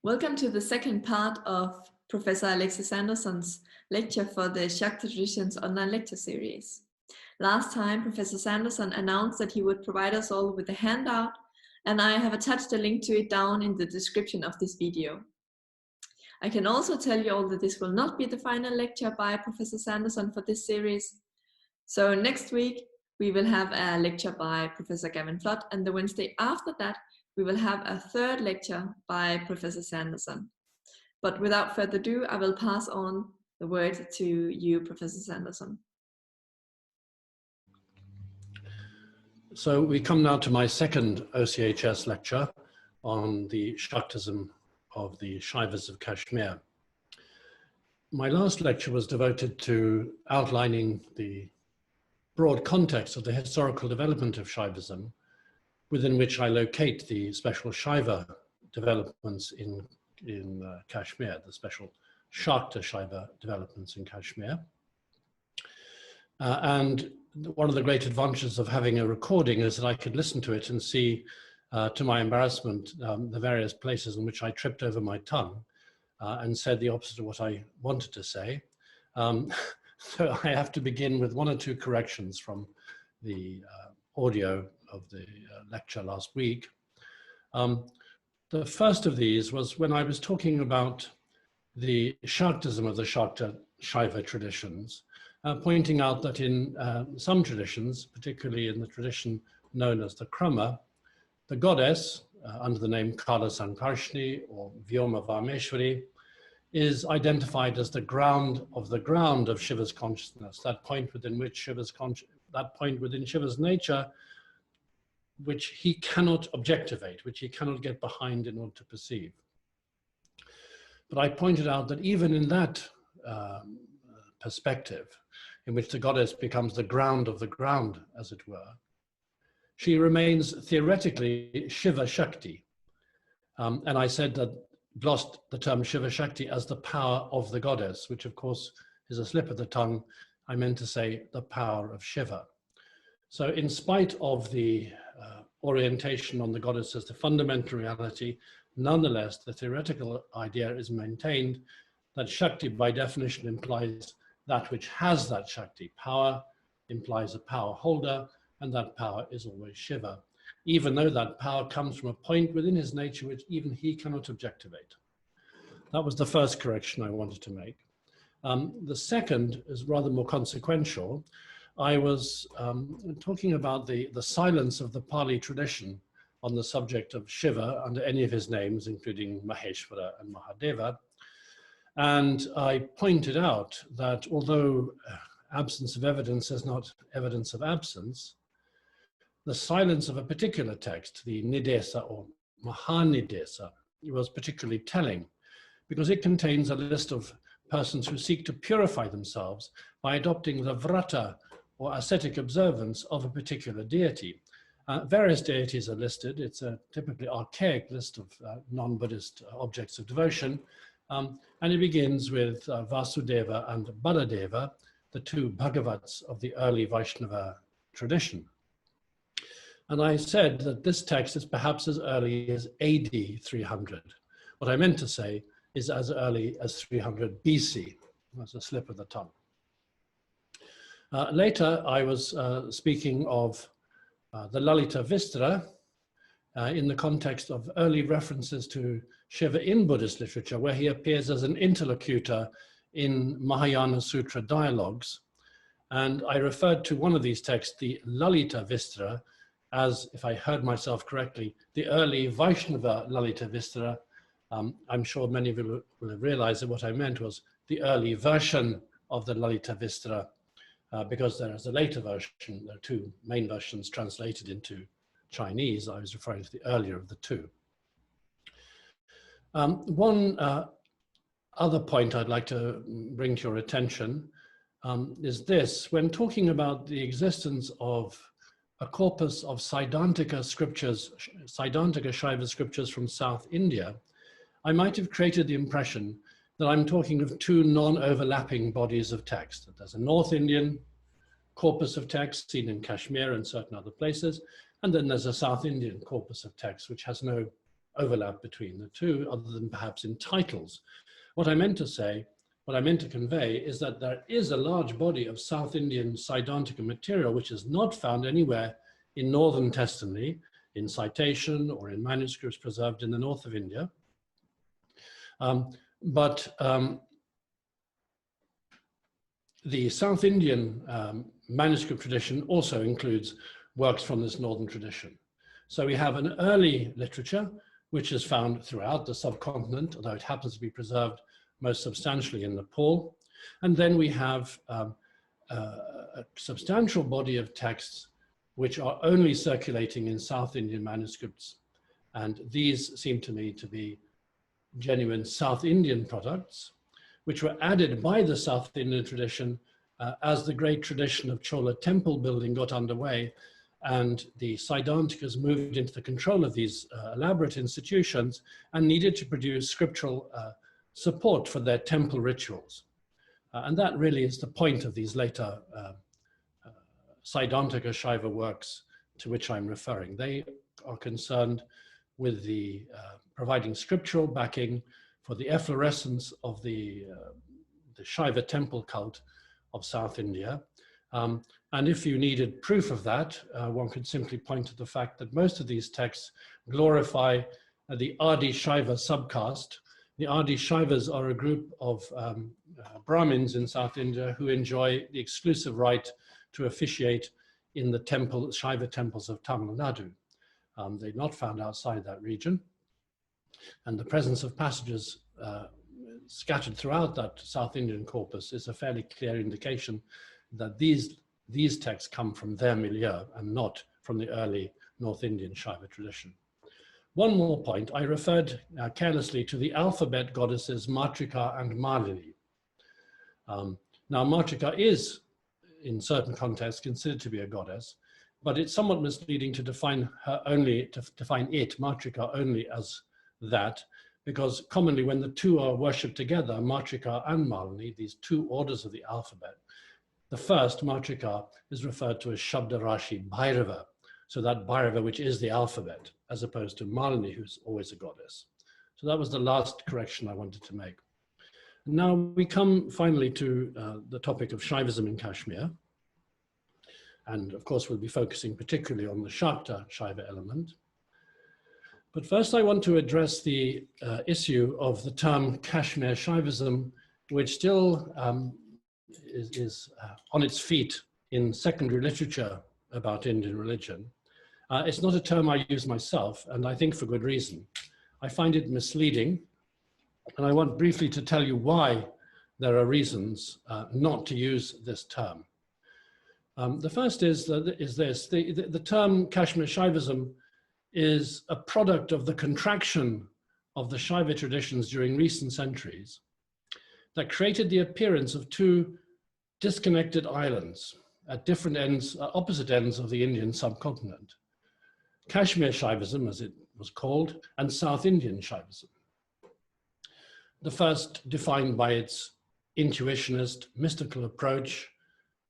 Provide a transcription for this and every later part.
Welcome to the second part of Professor Alexis Sanderson's lecture for the Shakta Traditions online lecture series. Last time, Professor Sanderson announced that he would provide us all with a handout, and I have attached a link to it down in the description of this video. I can also tell you all that this will not be the final lecture by Professor Sanderson for this series. So next week, we will have a lecture by Professor Gavin Flood, and the Wednesday after that, we will have a third lecture by Professor Sanderson. But without further ado, I will pass on the word to you, Professor Sanderson. So we come now to my second OCHS lecture on the Śāktism of the Śaivas of Kashmir. My last lecture was devoted to outlining the broad context of the historical development of Shaivism, within which I locate the special Shaiva developments in Kashmir, the special Shakta-Shaiva developments in Kashmir. And one of the great advantages of having a recording is that I could listen to it and see, to my embarrassment, the various places in which I tripped over my tongue and said the opposite of what I wanted to say. So I have to begin with one or two corrections from the audio of the lecture last week. The first of these was when I was talking about the Śāktism of the Shakta-Shaiva traditions, pointing out that in some traditions, particularly in the tradition known as the Krama, the goddess, under the name Kala Sankarshni or Vyoma Vameshwari, is identified as the ground of Shiva's consciousness, that point within Shiva's nature, which he cannot objectivate, which he cannot get behind in order to perceive. But I pointed out that even in that perspective, in which the goddess becomes the ground of the ground, as it were, she remains theoretically Shiva Shakti. And I said that, glossed the term Shiva Shakti as the power of the goddess, which of course is a slip of the tongue. I meant to say the power of Shiva. So in spite of the orientation on the goddess as the fundamental reality, nonetheless, the theoretical idea is maintained that Shakti by definition implies that which has that Shakti. Power implies a power holder, and that power is always Shiva, even though that power comes from a point within his nature which even he cannot objectivate. That was the first correction I wanted to make. The second is rather more consequential. I was talking about the silence of the Pali tradition on the subject of Shiva under any of his names, including Maheshwara and Mahadeva. And I pointed out that although absence of evidence is not evidence of absence, the silence of a particular text, the Nidesa or Mahanidesa, was particularly telling because it contains a list of persons who seek to purify themselves by adopting the vrata or ascetic observance of a particular deity. Various deities are listed. It's a typically archaic list of non-Buddhist objects of devotion. And it begins with Vasudeva and Baladeva, the two Bhagavats of the early Vaishnava tradition. And I said that this text is perhaps as early as AD 300. What I meant to say is as early as 300 BC. That's a slip of the tongue. Later, I was speaking of the Lalita Vistara in the context of early references to Shiva in Buddhist literature, where he appears as an interlocutor in Mahayana Sutra dialogues. And I referred to one of these texts, the Lalita Vistara, as, if I heard myself correctly, the early Vaishnava Lalita Vistara. I'm sure many of you will have realized that what I meant was the early version of the Lalita Vistara, because there is a later version. There are two main versions translated into Chinese. I was referring to the earlier of the two. One other point I'd like to bring to your attention is this. When talking about the existence of a corpus of Saiddhantika scriptures, Saiddhantika Shaiva scriptures from South India, I might have created the impression that I'm talking of two non-overlapping bodies of text. That there's a North Indian corpus of text seen in Kashmir and certain other places, and then there's a South Indian corpus of text which has no overlap between the two, other than perhaps in titles. What I meant to say, what I meant to convey, is that there is a large body of South Indian Saiddhantika material which is not found anywhere in northern testimony, in citation or in manuscripts preserved in the north of India. The South Indian manuscript tradition also includes works from this northern tradition. So we have an early literature which is found throughout the subcontinent, although it happens to be preserved most substantially in Nepal. And then we have a substantial body of texts which are only circulating in South Indian manuscripts. And these seem to me to be genuine South Indian products, which were added by the South Indian tradition as the great tradition of Chola temple building got underway and the Saiddhantikas moved into the control of these elaborate institutions and needed to produce scriptural support for their temple rituals. And that really is the point of these later Saiddhantika Shaiva works to which I'm referring. They are concerned with the providing scriptural backing for the efflorescence of the Shaiva temple cult of South India. And if you needed proof of that, one could simply point to the fact that most of these texts glorify the Adi Shaiva subcaste. The Adi Shaivas are a group of Brahmins in South India who enjoy the exclusive right to officiate in the Shaiva temples of Tamil Nadu. They're not found outside that region. And the presence of passages scattered throughout that South Indian corpus is a fairly clear indication that these texts come from their milieu and not from the early North Indian Shaiva tradition. One more point, I referred carelessly to the alphabet goddesses Matrika and Malini. Now Matrika is, in certain contexts, considered to be a goddess, but it's somewhat misleading to define her only, to define it, Matrika, only as that, because commonly when the two are worshipped together, Matrika and Malini, these two orders of the alphabet, the first, Matrika, is referred to as Shabda Rashi Bhairava, so that Bhairava which is the alphabet, as opposed to Malini, who's always a goddess. So that was the last correction I wanted to make. Now we come finally to the topic of Shaivism in Kashmir. And of course, we'll be focusing particularly on the Shakta-Shaiva element. But first I want to address the issue of the term Kashmir Shaivism, which still is on its feet in secondary literature about Indian religion. It's not a term I use myself, and I think for good reason. I find it misleading, and I want briefly to tell you why there are reasons not to use this term. The first is this, the term Kashmir Shaivism is a product of the contraction of the Shaiva traditions during recent centuries that created the appearance of two disconnected islands at different ends, opposite ends of the Indian subcontinent. Kashmir Shaivism, as it was called, and South Indian Shaivism. The first defined by its intuitionist, mystical approach,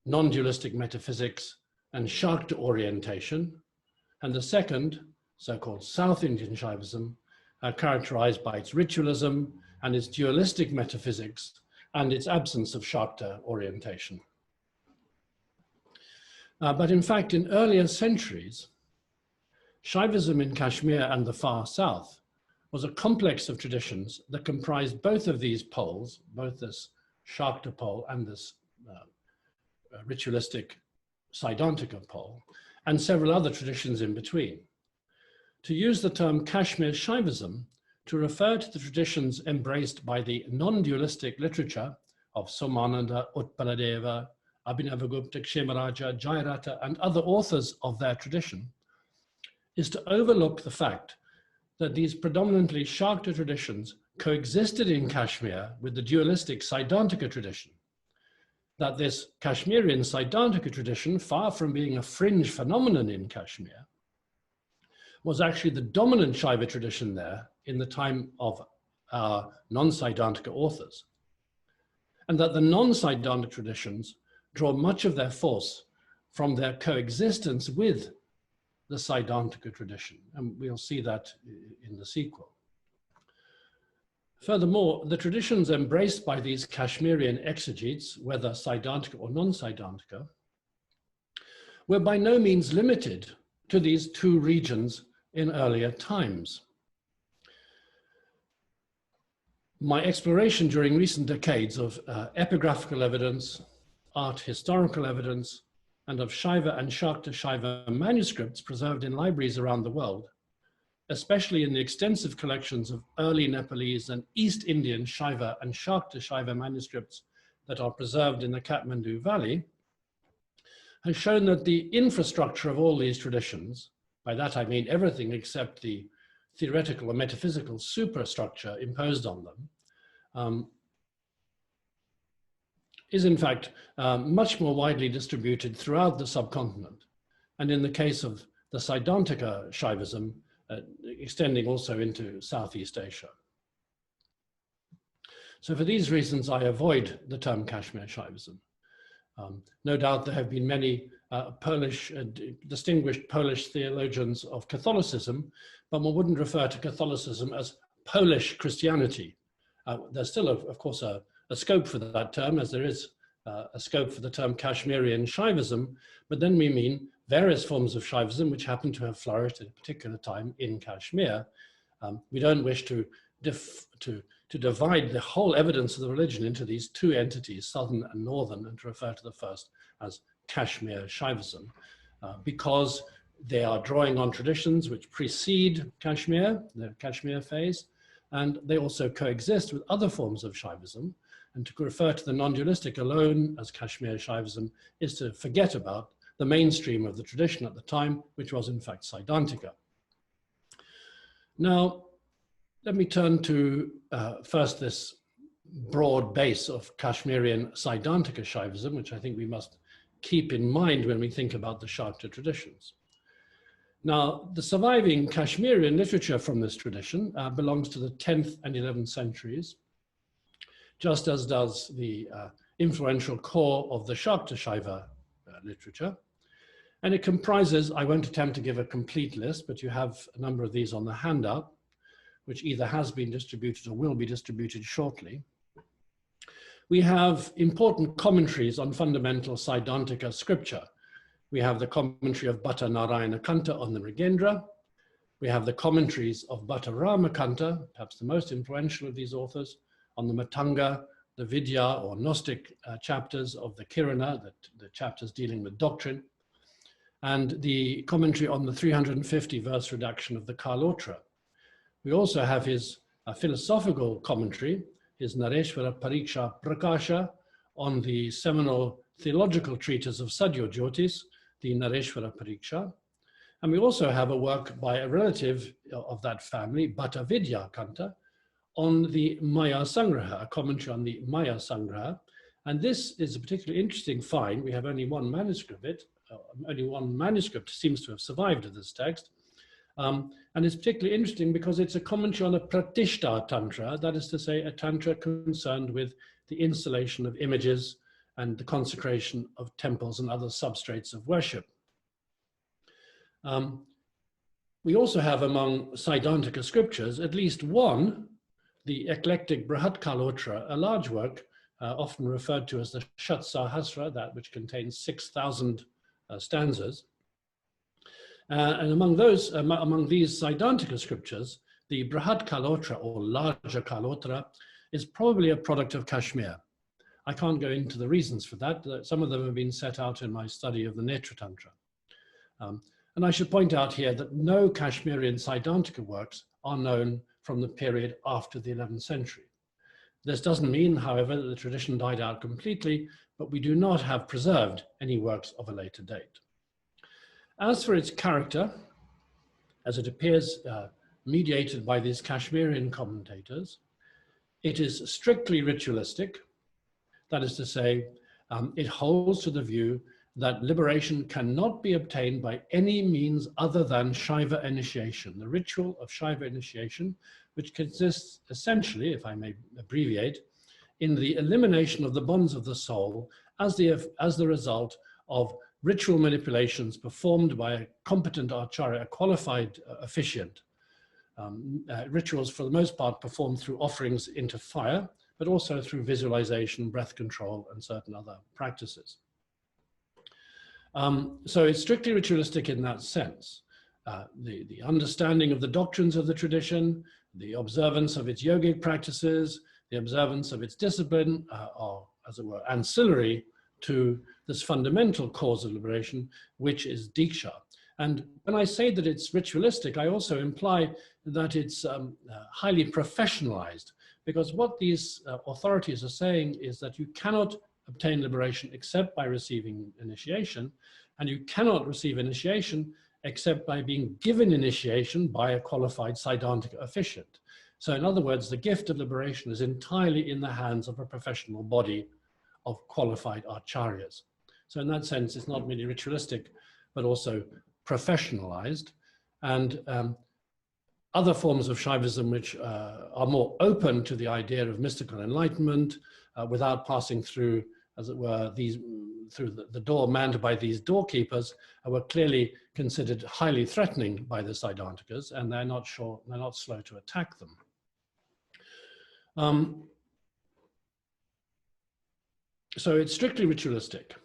non-dualistic metaphysics, and Shakta orientation, and the second, so-called South Indian Shaivism, characterized by its ritualism and its dualistic metaphysics and its absence of Shakta orientation. But in fact, in earlier centuries, Shaivism in Kashmir and the far south was a complex of traditions that comprised both of these poles, both this Shakta pole and this ritualistic Saiddhantika pole, and several other traditions in between. To use the term Kashmir Shaivism to refer to the traditions embraced by the non-dualistic literature of Somananda, Utpaladeva, Abhinavagupta, Kshemaraja, Jayadrathayamala, and other authors of their tradition is to overlook the fact that these predominantly Shakta traditions coexisted in Kashmir with the dualistic Saiddhantika tradition, that this Kashmirian Saiddhantika tradition, far from being a fringe phenomenon in Kashmir, was actually the dominant Shaiva tradition there in the time of our non-Saiddhantika authors, and that the non-Saiddhantika traditions draw much of their force from their coexistence with the Saiddhantika tradition, and we'll see that in the sequel. Furthermore, the traditions embraced by these Kashmirian exegetes, whether Saiddhantika or non-Saiddhantika, were by no means limited to these two regions in earlier times. My exploration during recent decades of epigraphical evidence, art historical evidence, and of Shaiva and Shakta-Shaiva manuscripts preserved in libraries around the world, especially in the extensive collections of early Nepalese and East Indian Shaiva and Shakta-Shaiva manuscripts that are preserved in the Kathmandu Valley, has shown that the infrastructure of all these traditions, by that I mean everything except the theoretical or metaphysical superstructure imposed on them, is in fact much more widely distributed throughout the subcontinent. And in the case of the Saiddhantika Shaivism, extending also into Southeast Asia. So for these reasons, I avoid the term Kashmir Shaivism. No doubt there have been many distinguished Polish theologians of Catholicism, but one wouldn't refer to Catholicism as Polish Christianity. There's still, of course, a scope for that term, as there is a scope for the term Kashmirian Shaivism, but then we mean various forms of Shaivism which happen to have flourished at a particular time in Kashmir. We don't wish to divide the whole evidence of the religion into these two entities, southern and northern, and to refer to the first as Kashmir Shaivism, because they are drawing on traditions which precede Kashmir, the Kashmir phase, and they also coexist with other forms of Shaivism. And to refer to the non-dualistic alone as Kashmir Shaivism is to forget about the mainstream of the tradition at the time, which was in fact Saiddhantika. Now, let me turn to first this broad base of Kashmirian Saiddhantika Shaivism, which I think we must keep in mind when we think about the Shakta traditions. Now, the surviving Kashmirian literature from this tradition belongs to the 10th and 11th centuries, just as does the influential core of the Shakta-Shaiva literature. And it comprises, I won't attempt to give a complete list, but you have a number of these on the handout, which either has been distributed or will be distributed shortly. We have important commentaries on fundamental Saiddhantika scripture. We have the commentary of Bhatta Narayana Kanta on the Mrigendra. We have the commentaries of Bhatta Ramakanta, perhaps the most influential of these authors, on the Matanga, the Vidya or Gnostic chapters of the Kirana, the chapters dealing with doctrine, and the commentary on the 350 verse redaction of the Kalotra. We also have his philosophical commentary, his Nareshvara Pariksha Prakasha, on the seminal theological treatise of Sadhya Jyotis, the Nareshvara Pariksha. And we also have a work by a relative of that family, Bhatta Vidya Kanta, on the Maya Sangraha, a commentary on the Maya Sangraha. And this is a particularly interesting find. We have only one manuscript of it. Only one manuscript seems to have survived of this text. And it's particularly interesting because it's a commentary on a Pratishta Tantra, that is to say, a Tantra concerned with the installation of images and the consecration of temples and other substrates of worship. We also have among Saiddhantika scriptures at least one, the eclectic Brihat Kalotra, a large work often referred to as the Shatsahasra, that which contains 6,000 stanzas. And among these Saiddhantika scriptures, the Brihat Kalotra or larger Kalotra is probably a product of Kashmir. I can't go into the reasons for that. Some of them have been set out in my study of the Netra Tantra. And I should point out here that no Kashmirian Saiddhantika works are known from the period after the 11th century. This doesn't mean, however, that the tradition died out completely, but we do not have preserved any works of a later date. As for its character, as it appears mediated by these Kashmirian commentators, it is strictly ritualistic. That is to say, it holds to the view that liberation cannot be obtained by any means other than Shaiva initiation, the ritual of Shaiva initiation, which consists essentially, if I may abbreviate, in the elimination of the bonds of the soul as the result of ritual manipulations performed by a competent acharya, a qualified officiant. Rituals for the most part performed through offerings into fire, but also through visualization, breath control, and certain other practices. So it's strictly ritualistic in that sense. The understanding of the doctrines of the tradition, the observance of its yogic practices, the observance of its discipline are, as it were, ancillary to this fundamental cause of liberation, which is Diksha. And when I say that it's ritualistic, I also imply that it's highly professionalized, because what these authorities are saying is that you cannot obtain liberation except by receiving initiation, and you cannot receive initiation except by being given initiation by a qualified Saiddhantika officiant. So in other words, the gift of liberation is entirely in the hands of a professional body of qualified acharyas. So in that sense, it's not merely ritualistic, but also professionalized. And other forms of Shaivism which are more open to the idea of mystical enlightenment without passing through, as it were, through the door manned by these doorkeepers, were clearly considered highly threatening by the Saiddhantikas, and they're not slow to attack them. So it's strictly ritualistic.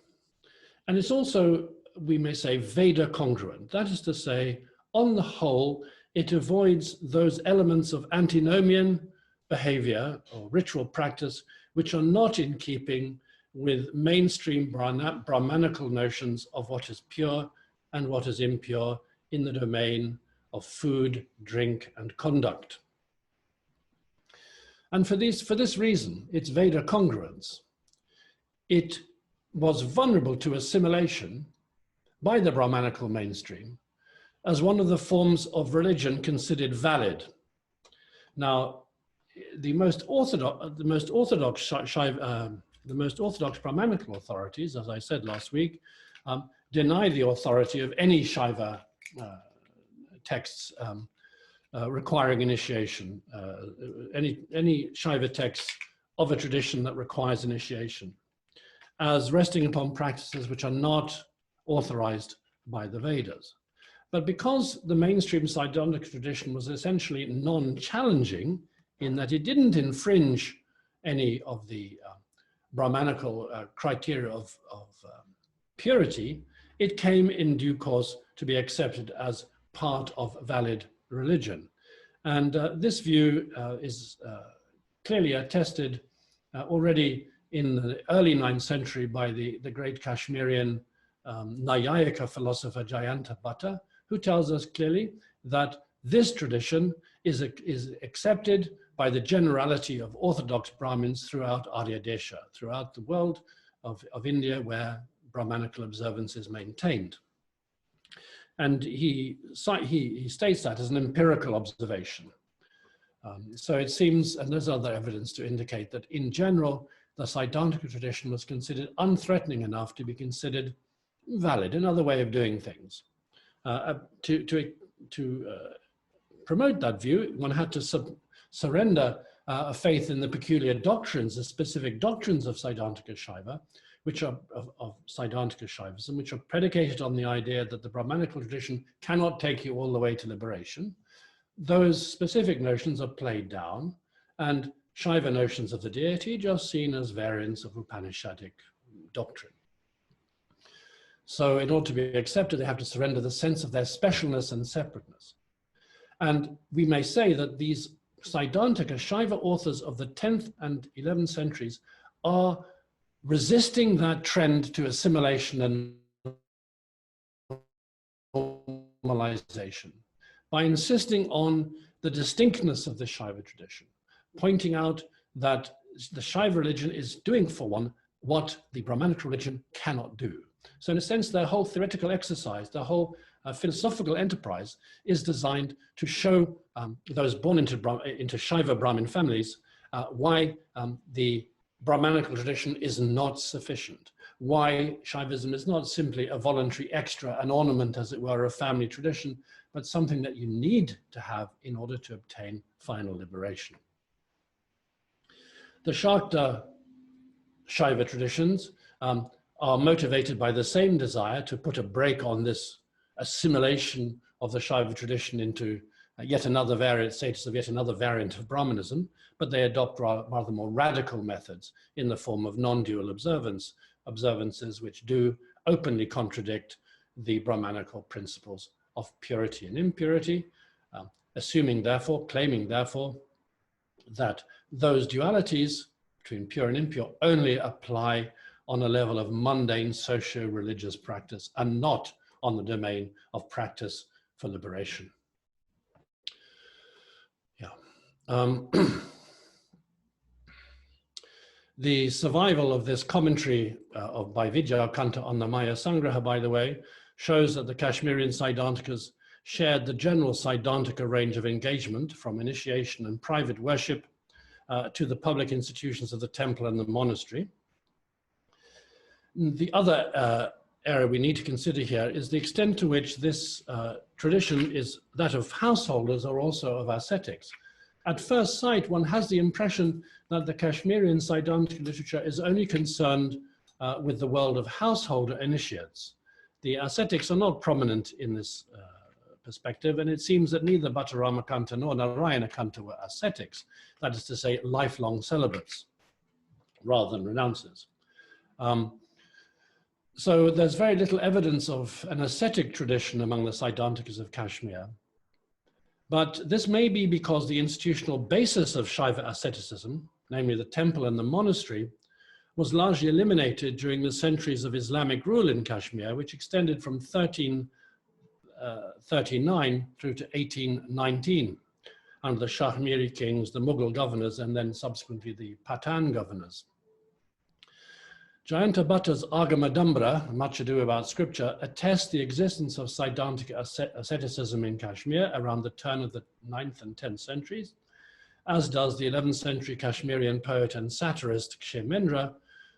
And it's also, we may say, Veda congruent. That is to say, on the whole, it avoids those elements of antinomian behavior or ritual practice which are not in keeping with mainstream Brahmanical notions of what is pure and what is impure in the domain of food, drink, and conduct. And for this reason, its Veda congruence, it was vulnerable to assimilation by the Brahmanical mainstream as one of the forms of religion considered valid. Now, the most orthodox Brahmanical authorities, as I said last week, deny the authority of any Shaiva texts requiring initiation, any Shaiva text of a tradition that requires initiation, as resting upon practices which are not authorized by the Vedas. But because the mainstream Saiddhantika tradition was essentially non-challenging in that it didn't infringe any of the Brahmanical criteria of purity, it came in due course to be accepted as part of valid religion. And this view is clearly attested already in the early 9th century by the great Kashmirian Nayayika philosopher Jayadrathayamala, who tells us clearly that this tradition is accepted by the generality of orthodox Brahmins throughout Arya Desha, throughout the world of India where Brahmanical observance is maintained. And he states that as an empirical observation. So it seems, and there's other evidence to indicate that in general, the Saiddhantika tradition was considered unthreatening enough to be considered valid, another way of doing things. To promote that view, one had to surrender a faith in the peculiar doctrines, the specific doctrines of Saiddhantika Shaiva, which are of Saiddhantika Shaivism, which are predicated on the idea that the Brahmanical tradition cannot take you all the way to liberation. Those specific notions are played down, and Shaiva notions of the deity just seen as variants of Upanishadic doctrine. So in order to be accepted, they have to surrender the sense of their specialness and separateness. And we may say that these Saiddhantika Shaiva authors of the 10th and 11th centuries are resisting that trend to assimilation and normalization by insisting on the distinctness of the Shaiva tradition, pointing out that the Shaiva religion is doing for one what the Brahmanical religion cannot do. So in a sense, their whole theoretical exercise, their whole philosophical enterprise is designed to show those born into Shaiva Brahmin families why the Brahmanical tradition is not sufficient, why Shaivism is not simply a voluntary extra, an ornament, as it were, of family tradition, but something that you need to have in order to obtain final liberation. The Shakta-Shaiva traditions are motivated by the same desire to put a brake on this assimilation of the Shaiva tradition into yet another variant, status of yet another variant of Brahmanism, but they adopt rather more radical methods in the form of non-dual observances which do openly contradict the Brahmanical principles of purity and impurity, assuming therefore, claiming therefore, that those dualities between pure and impure only apply on a level of mundane socio-religious practice and not on the domain of practice for liberation. Yeah. The survival of this commentary by Vidyakanta on the Maya Sangraha, by the way, shows that the Kashmirian Saiddhantikas shared the general Saiddhantika range of engagement from initiation and private worship to the public institutions of the temple and the monastery. The other area we need to consider here is the extent to which this tradition is that of householders or also of ascetics. At first sight, one has the impression that the Kashmirian Saiddhantika literature is only concerned with the world of householder initiates. The ascetics are not prominent in this perspective, and it seems that neither Bhattaramakanta nor Narayanakanta were ascetics, that is to say, lifelong celibates, rather than renouncers. So there's very little evidence of an ascetic tradition among the Saiddhantikas of Kashmir. But this may be because the institutional basis of Shaiva asceticism, namely the temple and the monastery, was largely eliminated during the centuries of Islamic rule in Kashmir, which extended from 1339 through to 1819, under the Shahmiri kings, the Mughal governors, and then subsequently the Pathan governors. Jayanta Bhatta's Agamadambra, Much Ado About Scripture, attests the existence of Saiddhantika asceticism in Kashmir around the turn of the 9th and 10th centuries, as does the 11th century Kashmirian poet and satirist Kshemendra,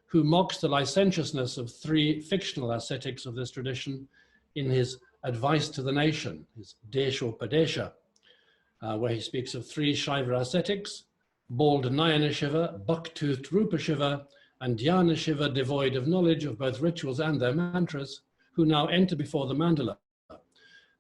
who mocks the licentiousness of 3 fictional ascetics of this tradition in his Advice to the Nation, his Deshopadesha, where he speaks of 3 Shaiva ascetics, bald Nayana Shiva, buck-toothed Rupa Shiva, and Dhyana Shiva, devoid of knowledge of both rituals and their mantras, who now enter before the mandala.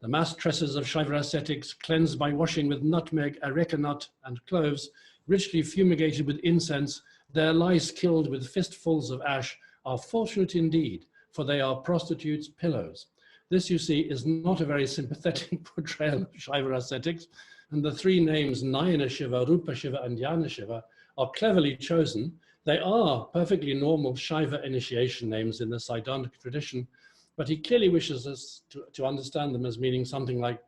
The masked tresses of Shaiva ascetics, cleansed by washing with nutmeg, areca nut, and cloves, richly fumigated with incense, their lice killed with fistfuls of ash, are fortunate indeed, for they are prostitutes' pillows. This, you see, is not a very sympathetic portrayal of Shaiva ascetics, and the 3 names Nayana Shiva, Rupa Shiva, and Dhyana Shiva are cleverly chosen. They are perfectly normal Shaiva initiation names in the Saiddhantika tradition, but he clearly wishes us to understand them as meaning something like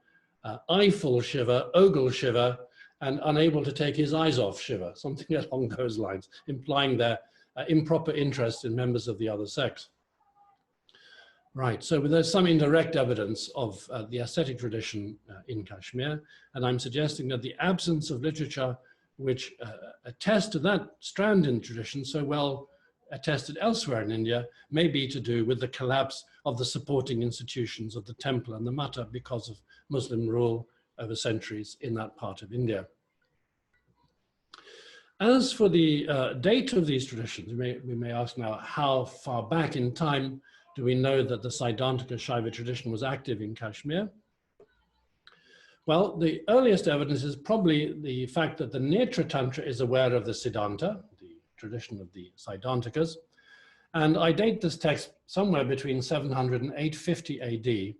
eyeful Shiva, ogle Shiva, and unable to take his eyes off Shiva, something along those lines, implying their improper interest in members of the other sex. Right, so there's some indirect evidence of the ascetic tradition in Kashmir, and I'm suggesting that the absence of literature which attest to that strand in tradition so well attested elsewhere in India may be to do with the collapse of the supporting institutions of the temple and the matta because of Muslim rule over centuries in that part of India. As for the date of these traditions, we may ask now, how far back in time do we know that the Saiddhantika Shaiva tradition was active in Kashmir? Well, the earliest evidence is probably the fact that the Netra Tantra is aware of the Siddhanta, the tradition of the Saiddhantikas, and I date this text somewhere between 700 and 850 AD,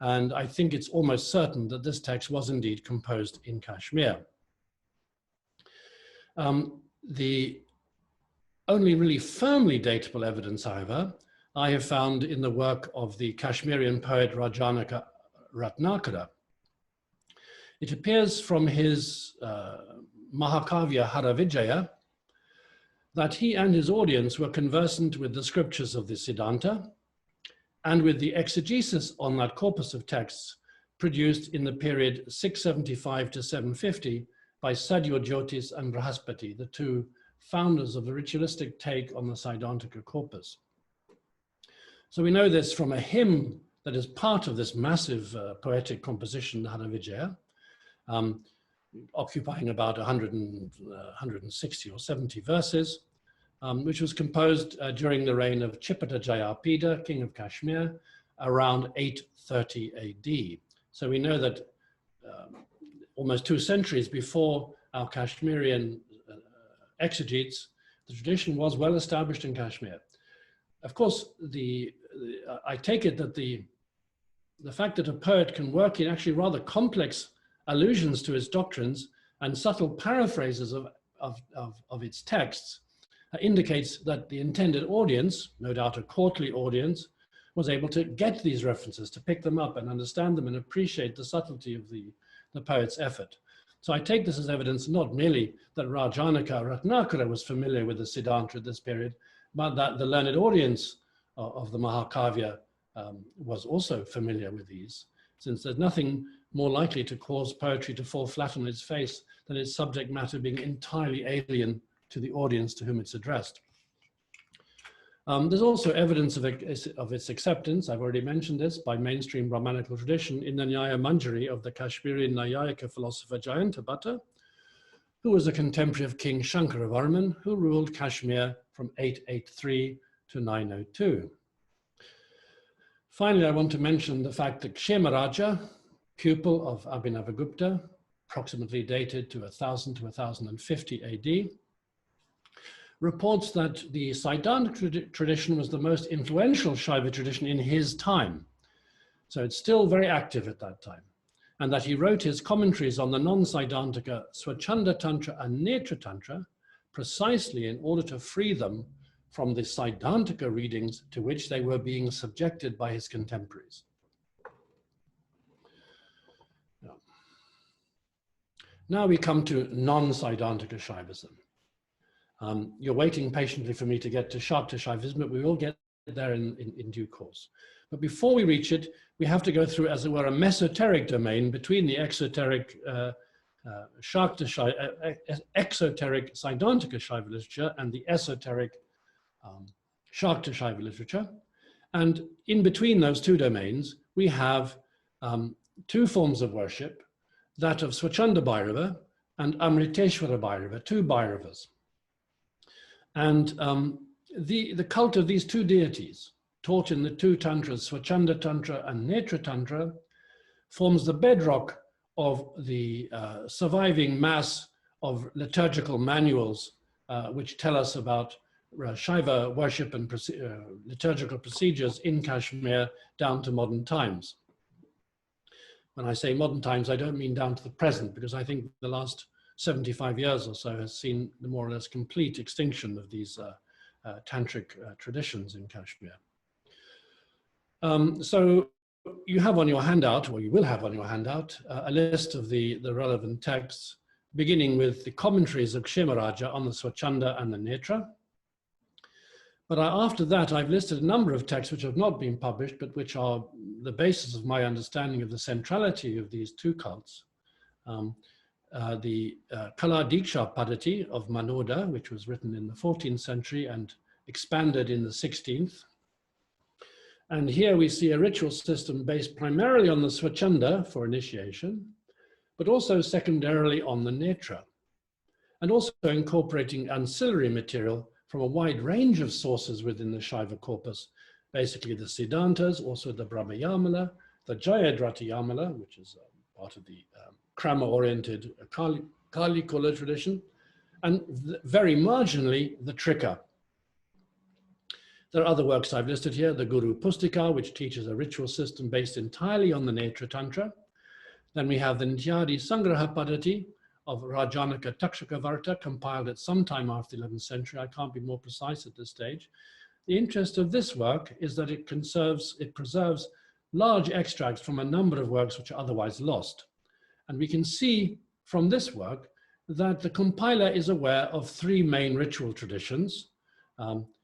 and I think it's almost certain that this text was indeed composed in Kashmir. The only really firmly datable evidence, however, I have found in the work of the Kashmirian poet Rajanaka Ratnakara. It appears from his Mahakavya Haravijaya that he and his audience were conversant with the scriptures of the Siddhanta and with the exegesis on that corpus of texts produced in the period 675 to 750 by Sadyojyotis and Brahaspati, the 2 founders of the ritualistic take on the Saiddhantika corpus. So we know this from a hymn that is part of this massive poetic composition, Haravijaya, occupying about 160 or 70 verses, which was composed during the reign of Chipata Jayapida, king of Kashmir, around 830 AD. So we know that almost 2 centuries before our Kashmirian exegetes, the tradition was well established in Kashmir. Of course, I take it that the fact that a poet can work in actually rather complex allusions to its doctrines and subtle paraphrases of its texts indicates that the intended audience, no doubt a courtly audience, was able to get these references, to pick them up and understand them and appreciate the subtlety of the poet's effort. So I take this as evidence not merely that Rajanaka Ratnakara was familiar with the Siddhanta at this period, but that the learned audience of the Mahakavya was also familiar with these, since there's nothing more likely to cause poetry to fall flat on its face than its subject matter being entirely alien to the audience to whom it's addressed. There's also evidence of its acceptance, I've already mentioned this, by mainstream Brahmanical tradition in the Nyaya Manjari of the Kashmirian Nayayika philosopher Jayadrathayamala, who was a contemporary of King Shankaravarman, who ruled Kashmir from 883 to 902. Finally, I want to mention the fact that Kshemaraja, pupil of Abhinavagupta, approximately dated to 1000 to 1050 AD, reports that the Saiddhantika tradition was the most influential Shaiva tradition in his time. So it's still very active at that time. And that he wrote his commentaries on the non-Saiddhantika Svacchanda Tantra and Netra Tantra precisely in order to free them from the Saiddhantika readings to which they were being subjected by his contemporaries. Now we come to non-Saiddhantika Shaivism. You're waiting patiently for me to get to Shakta-Shaivism, but we will get there in due course. But before we reach it, we have to go through, as it were, a mesoteric domain between the exoteric exoteric Saiddhantika Shaiva literature and the esoteric Shakta-Shaiva literature. And in between those two domains, we have 2 forms of worship, that of Svacchanda-Bhairava and Amrteshvara-Bhairava, 2 Bhairavas. And the cult of these 2 deities, taught in the 2 tantras, Svacchanda Tantra and Netra Tantra, forms the bedrock of the surviving mass of liturgical manuals which tell us about Shaiva worship and liturgical procedures in Kashmir down to modern times. When I say modern times, I don't mean down to the present, because I think the last 75 years or so has seen the more or less complete extinction of these tantric traditions in Kashmir. So you have on your handout, or you will have on your handout, a list of the relevant texts, beginning with the commentaries of Kshemaraja on the Svacchanda and the Netra. But after that, I've listed a number of texts which have not been published, but which are the basis of my understanding of the centrality of these 2 cults. The Kala Diksha Padati of Manoda, which was written in the 14th century and expanded in the 16th. And here we see a ritual system based primarily on the Svacchanda for initiation, but also secondarily on the Netra, and also incorporating ancillary material from a wide range of sources within the Shaiva corpus, basically the Siddhantas, also the Brahmayamala, the Jayadrathayamala, which is part of the Krama-oriented Kalikula tradition, and very marginally the Trika. There are other works I've listed here, the Guru Pustika, which teaches a ritual system based entirely on the Netra Tantra. Then we have the Nityadi Sangraha Padati of Rajanaka Takshakavarta, compiled at some time after the 11th century. I can't be more precise at this stage. The interest of this work is that it preserves large extracts from a number of works which are otherwise lost. And we can see from this work that the compiler is aware of 3 main ritual traditions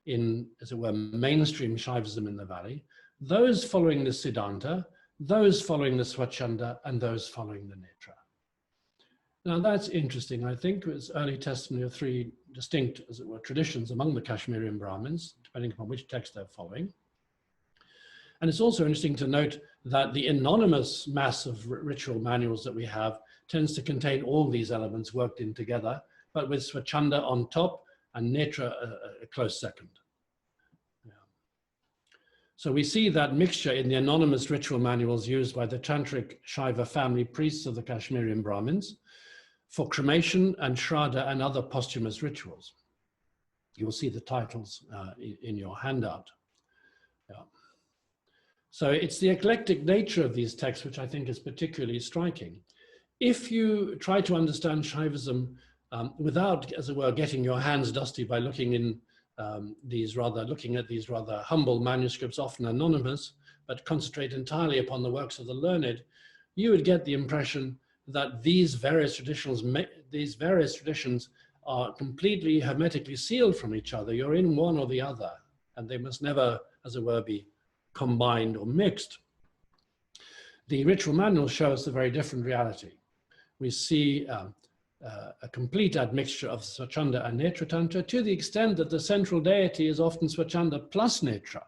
in, as it were, mainstream Shaivism in the valley, those following the Siddhanta, those following the Svacchanda, and those following the Netra. Now that's interesting. I think it's early testimony of 3 distinct, as it were, traditions among the Kashmirian Brahmins, depending upon which text they're following. And it's also interesting to note that the anonymous mass of ritual manuals that we have tends to contain all these elements worked in together, but with Svacchanda on top and Netra a close second. Yeah. So we see that mixture in the anonymous ritual manuals used by the Tantric Shaiva family priests of the Kashmirian Brahmins for cremation and shraddha and other posthumous rituals. You'll see the titles in your handout. Yeah. So it's the eclectic nature of these texts which I think is particularly striking. If you try to understand Shaivism without, as it were, getting your hands dusty by looking in looking at these rather humble manuscripts, often anonymous, but concentrate entirely upon the works of the learned, you would get the impression that these various traditions are completely hermetically sealed from each other. You're in one or the other, and they must never, as it were, be combined or mixed. The ritual manuals show us a very different reality. We see a complete admixture of Svacchanda and Netra Tantra, to the extent that the central deity is often Svacchanda plus Netra,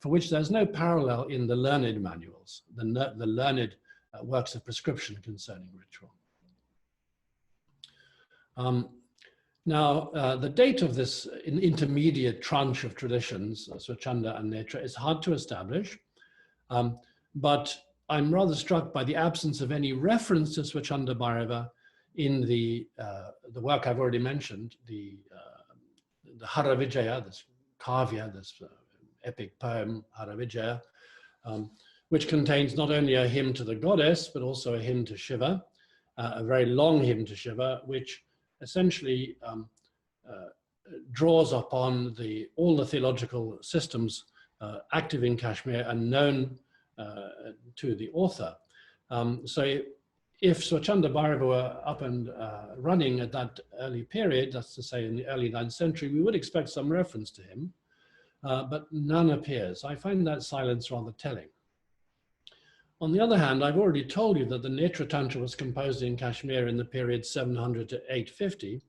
for which there's no parallel in the learned manuals, the learned works of prescription concerning ritual. Now, the date of this intermediate tranche of traditions, Svacchanda and Netra, is hard to establish, but I'm rather struck by the absence of any reference to Svacchanda-Bhairava in the work I've already mentioned, the Haravijaya, this kavya, this epic poem, Haravijaya, which contains not only a hymn to the goddess, but also a hymn to Shiva, a very long hymn to Shiva, which essentially draws upon all the theological systems active in Kashmir and known to the author. So if Svacchanda-Bhairava were up and running at that early period, that's to say in the early 9th century, we would expect some reference to him, but none appears. I find that silence rather telling. On the other hand, I've already told you that the Netra Tantra was composed in Kashmir in the period 700 to 850.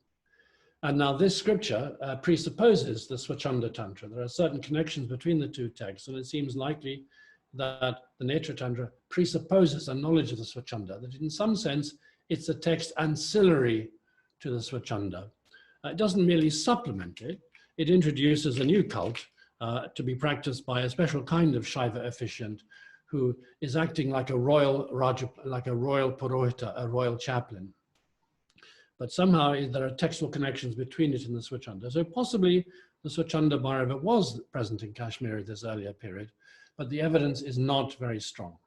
And now this scripture presupposes the Svacchanda Tantra. There are certain connections between the two texts, and it seems likely that the Netra Tantra presupposes a knowledge of the Svacchanda, that in some sense, it's a text ancillary to the Svacchanda. It doesn't merely supplement it, it introduces a new cult to be practiced by a special kind of Shaiva officiant who is acting like a royal Purohita, a royal chaplain. But somehow there are textual connections between it and the Svacchanda. So possibly the Svacchanda-Bhairava was present in Kashmir at this earlier period, but the evidence is not very strong.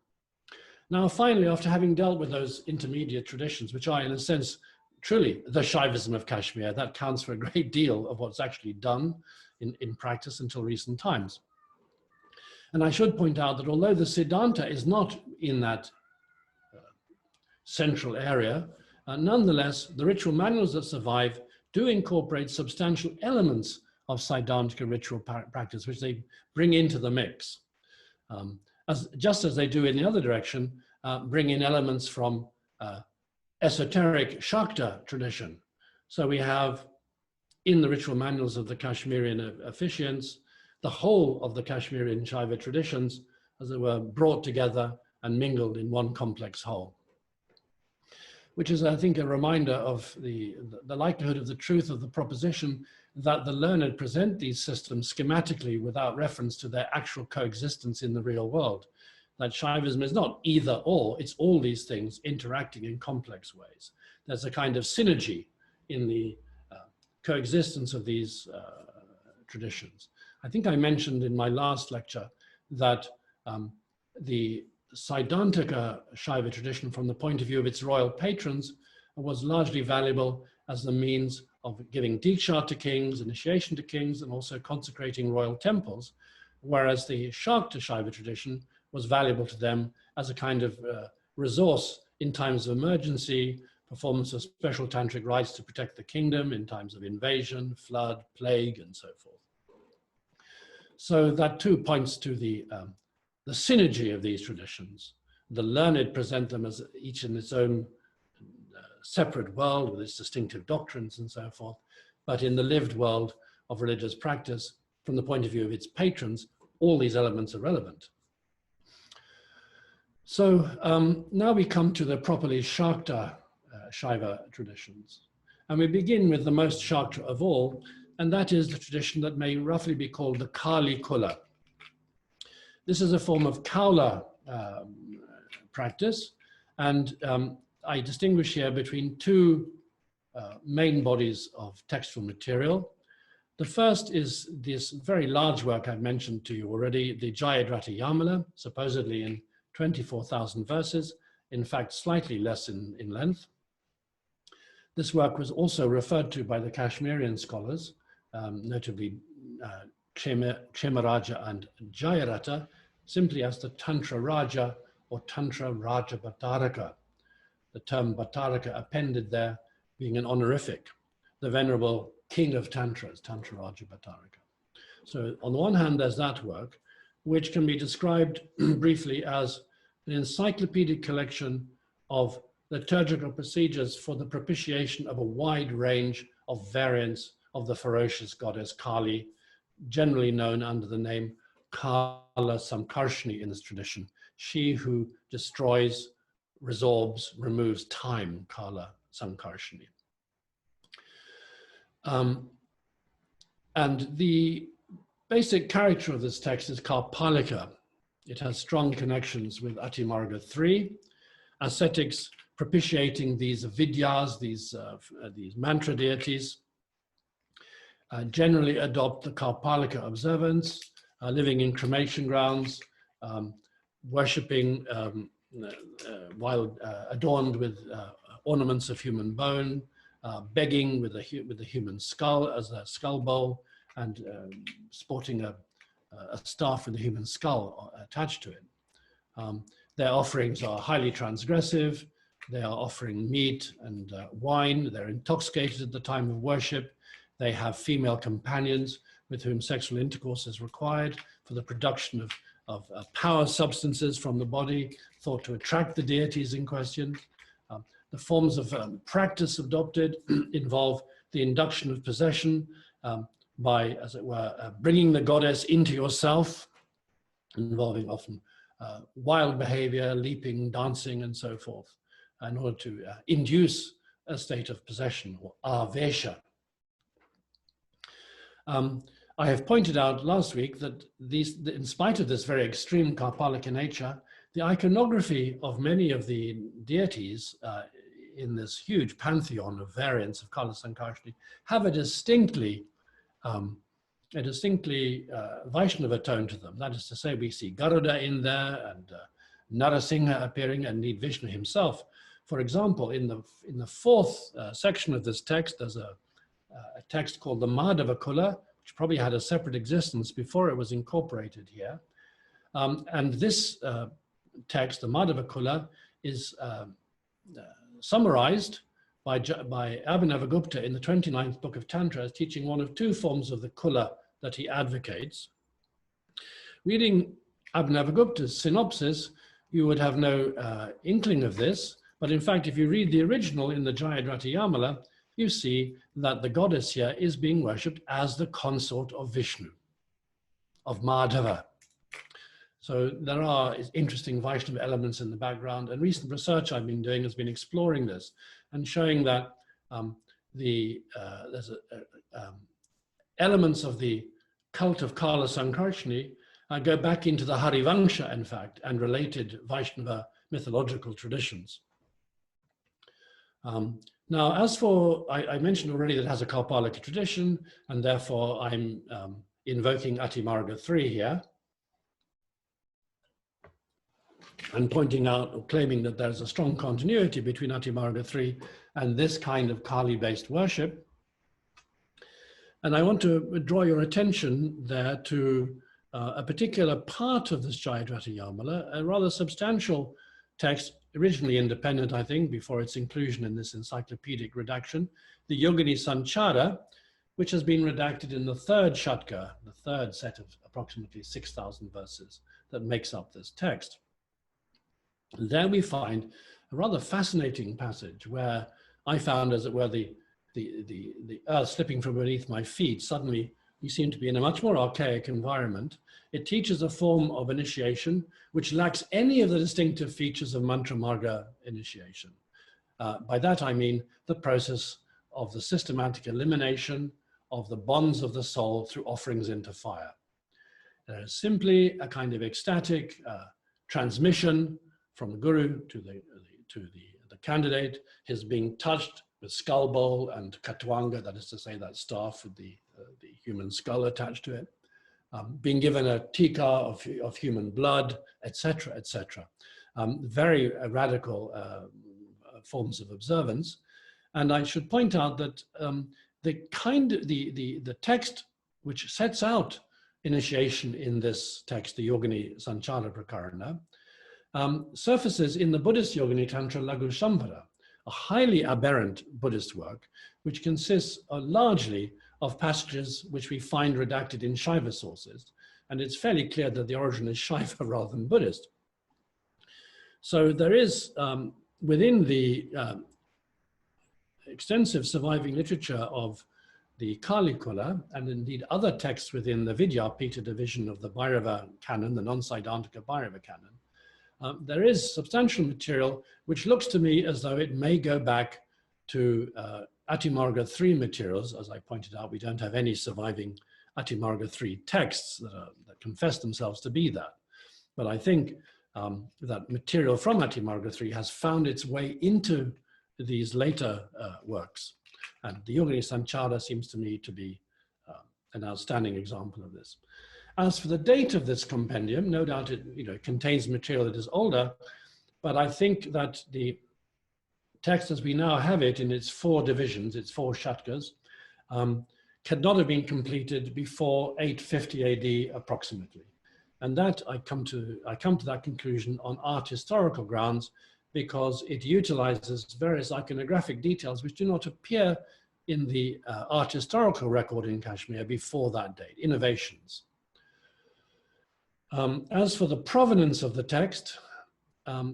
Now, finally, after having dealt with those intermediate traditions, which are in a sense truly the Shaivism of Kashmir, that counts for a great deal of what's actually done in practice until recent times. And I should point out that although the Siddhanta is not in that central area, nonetheless, the ritual manuals that survive do incorporate substantial elements of Saiddhantika ritual practice, which they bring into the mix. Just as they do in the other direction, bring in elements from esoteric Shakta tradition. So we have in the ritual manuals of the Kashmirian officiants, the whole of the Kashmirian Shaiva traditions, as it were, brought together and mingled in one complex whole. Which is, I think, a reminder of the likelihood of the truth of the proposition that the learned present these systems schematically without reference to their actual coexistence in the real world. That Shaivism is not either or, it's all these things interacting in complex ways. There's a kind of synergy in the coexistence of these traditions. I think I mentioned in my last lecture that the Saiddhantika Shaiva tradition, from the point of view of its royal patrons, was largely valuable as the means of giving diksha to kings, initiation to kings, and also consecrating royal temples, whereas the Shakta-Shaiva tradition was valuable to them as a kind of resource in times of emergency, performance of special tantric rites to protect the kingdom in times of invasion, flood, plague, and so forth. So that too points to the synergy of these traditions. The learned present them as each in its own separate world with its distinctive doctrines and so forth, but in the lived world of religious practice, from the point of view of its patrons, all these elements are relevant. So now we come to the properly Shakta Shaiva traditions. And we begin with the most Shakta of all, and that is the tradition that may roughly be called the Kalikula. This is a form of Kaula practice, and I distinguish here between two main bodies of textual material. The first is this very large work I've mentioned to you already, the Jayadrathayamala, supposedly in 24,000 verses, in fact slightly less in length. This work was also referred to by the Kashmirian scholars, notably Kshemaraja and Jayadrata, simply as the Tantra Raja or Tantra Raja Bhattaraka. The term Bhattaraka appended there being an honorific, the venerable king of Tantras, Tantra Raja Bhattaraka. So on the one hand, there's that work, which can be described briefly as an encyclopedic collection of liturgical procedures for the propitiation of a wide range of variants of the ferocious goddess Kali, generally known under the name Kala Samkarshni in this tradition, she who destroys, resorbs, removes time, Kala Samkarshni. And the basic character of this text is Karpalika. It has strong connections with Atimarga 3, ascetics propitiating these vidyas, these mantra deities, generally adopt the Karpalika observance, living in cremation grounds, worshipping while adorned with ornaments of human bone, begging with a human skull as a skull bowl, and sporting a staff with a human skull attached to it. Their offerings are highly transgressive. They are offering meat and wine. They're intoxicated at the time of worship. They have female companions with whom sexual intercourse is required for the production of power substances from the body, thought to attract the deities in question. The forms of practice adopted involve the induction of possession by, as it were, bringing the goddess into yourself, involving often wild behavior, leaping, dancing, and so forth, in order to induce a state of possession, or avesha. I have pointed out last week that in spite of this very extreme Karpalika nature, the iconography of many of the deities in this huge pantheon of variants of Kala Sankarshni have a distinctly Vaishnava tone to them. That is to say, we see Garuda in there, and Narasingha appearing, and indeed Vishnu himself. For example, in the fourth section of this text, there's a text called the Madhavakula, which probably had a separate existence before it was incorporated here. And this text, the Madhavakula, is summarized by Abhinavagupta in the 29th book of Tantra as teaching one of two forms of the Kula that he advocates. Reading Abhinavagupta's synopsis, you would have no inkling of this, but in fact, if you read the original in the Jayadrathayamala, you see that the goddess here is being worshipped as the consort of Vishnu, of Madhava. So there are interesting Vaishnava elements in the background, and recent research I've been doing has been exploring this and showing that there's elements of the cult of Kala Sankarshni go back into the Harivansha, in fact, and related Vaishnava mythological traditions. Now, as for, I mentioned already that it has a Karpalika tradition, and therefore I'm invoking Atimarga 3 here, and pointing out or claiming that there's a strong continuity between Atimarga 3 and this kind of Kali-based worship. And I want to draw your attention there to a particular part of this Jayadrathayamala, a rather substantial text, originally independent, I think, before its inclusion in this encyclopedic redaction, the Yogini Sanchara, which has been redacted in the third Shatka, the third set of approximately 6,000 verses that makes up this text. There we find a rather fascinating passage where I found, as it were, the earth slipping from beneath my feet. Suddenly, we seem to be in a much more archaic environment. It teaches a form of initiation which lacks any of the distinctive features of mantra marga initiation. By that I mean the process of the systematic elimination of the bonds of the soul through offerings into fire. There is simply a kind of ecstatic transmission from the guru to the candidate, his being touched with skull bowl and katwanga, that is to say that staff with the human skull attached to it, being given a tika of human blood, etc., etc. Very radical forms of observance. And I should point out that the text which sets out initiation in this text, the Yogini Sanchara Prakarana, surfaces in the Buddhist Yogini Tantra Laghu Shambhara, a highly aberrant Buddhist work, which consists largely of passages which we find redacted in Shaiva sources. And it's fairly clear that the origin is Shaiva rather than Buddhist. So there is, within the extensive surviving literature of the Kalikula, and indeed other texts within the Vidyapita division of the Bhairava canon, the non-Saiddhantika Bhairava canon, there is substantial material which looks to me as though it may go back to Atimarga 3 materials. As I pointed out, we don't have any surviving Atimarga 3 texts that confess themselves to be that. But I think that material from Atimarga 3 has found its way into these later works. And the Yogini Sanchara seems to me to be an outstanding example of this. As for the date of this compendium, no doubt it contains material that is older, but I think that the text as we now have it in its 4 divisions, its 4 shatkas, cannot have been completed before 850 AD approximately. And that I come to that conclusion on art historical grounds, because it utilizes various iconographic details which do not appear in the art historical record in Kashmir before that date, innovations. As for the provenance of the text,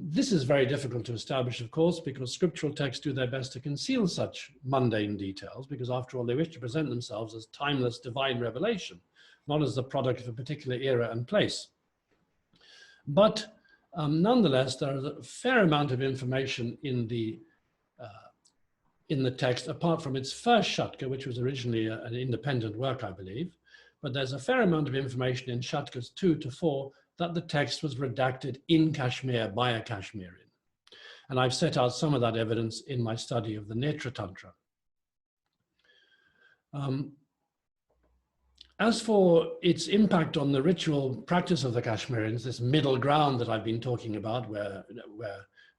this is very difficult to establish, of course, because scriptural texts do their best to conceal such mundane details, because after all, they wish to present themselves as timeless divine revelation, not as the product of a particular era and place. But nonetheless, there is a fair amount of information in the text, apart from its first shatka, which was originally an independent work, I believe. But there's a fair amount of information in shatkas 2 to 4 that the text was redacted in Kashmir by a Kashmirian. And I've set out some of that evidence in my study of the Netra Tantra. As for its impact on the ritual practice of the Kashmirians, this middle ground that I've been talking about, where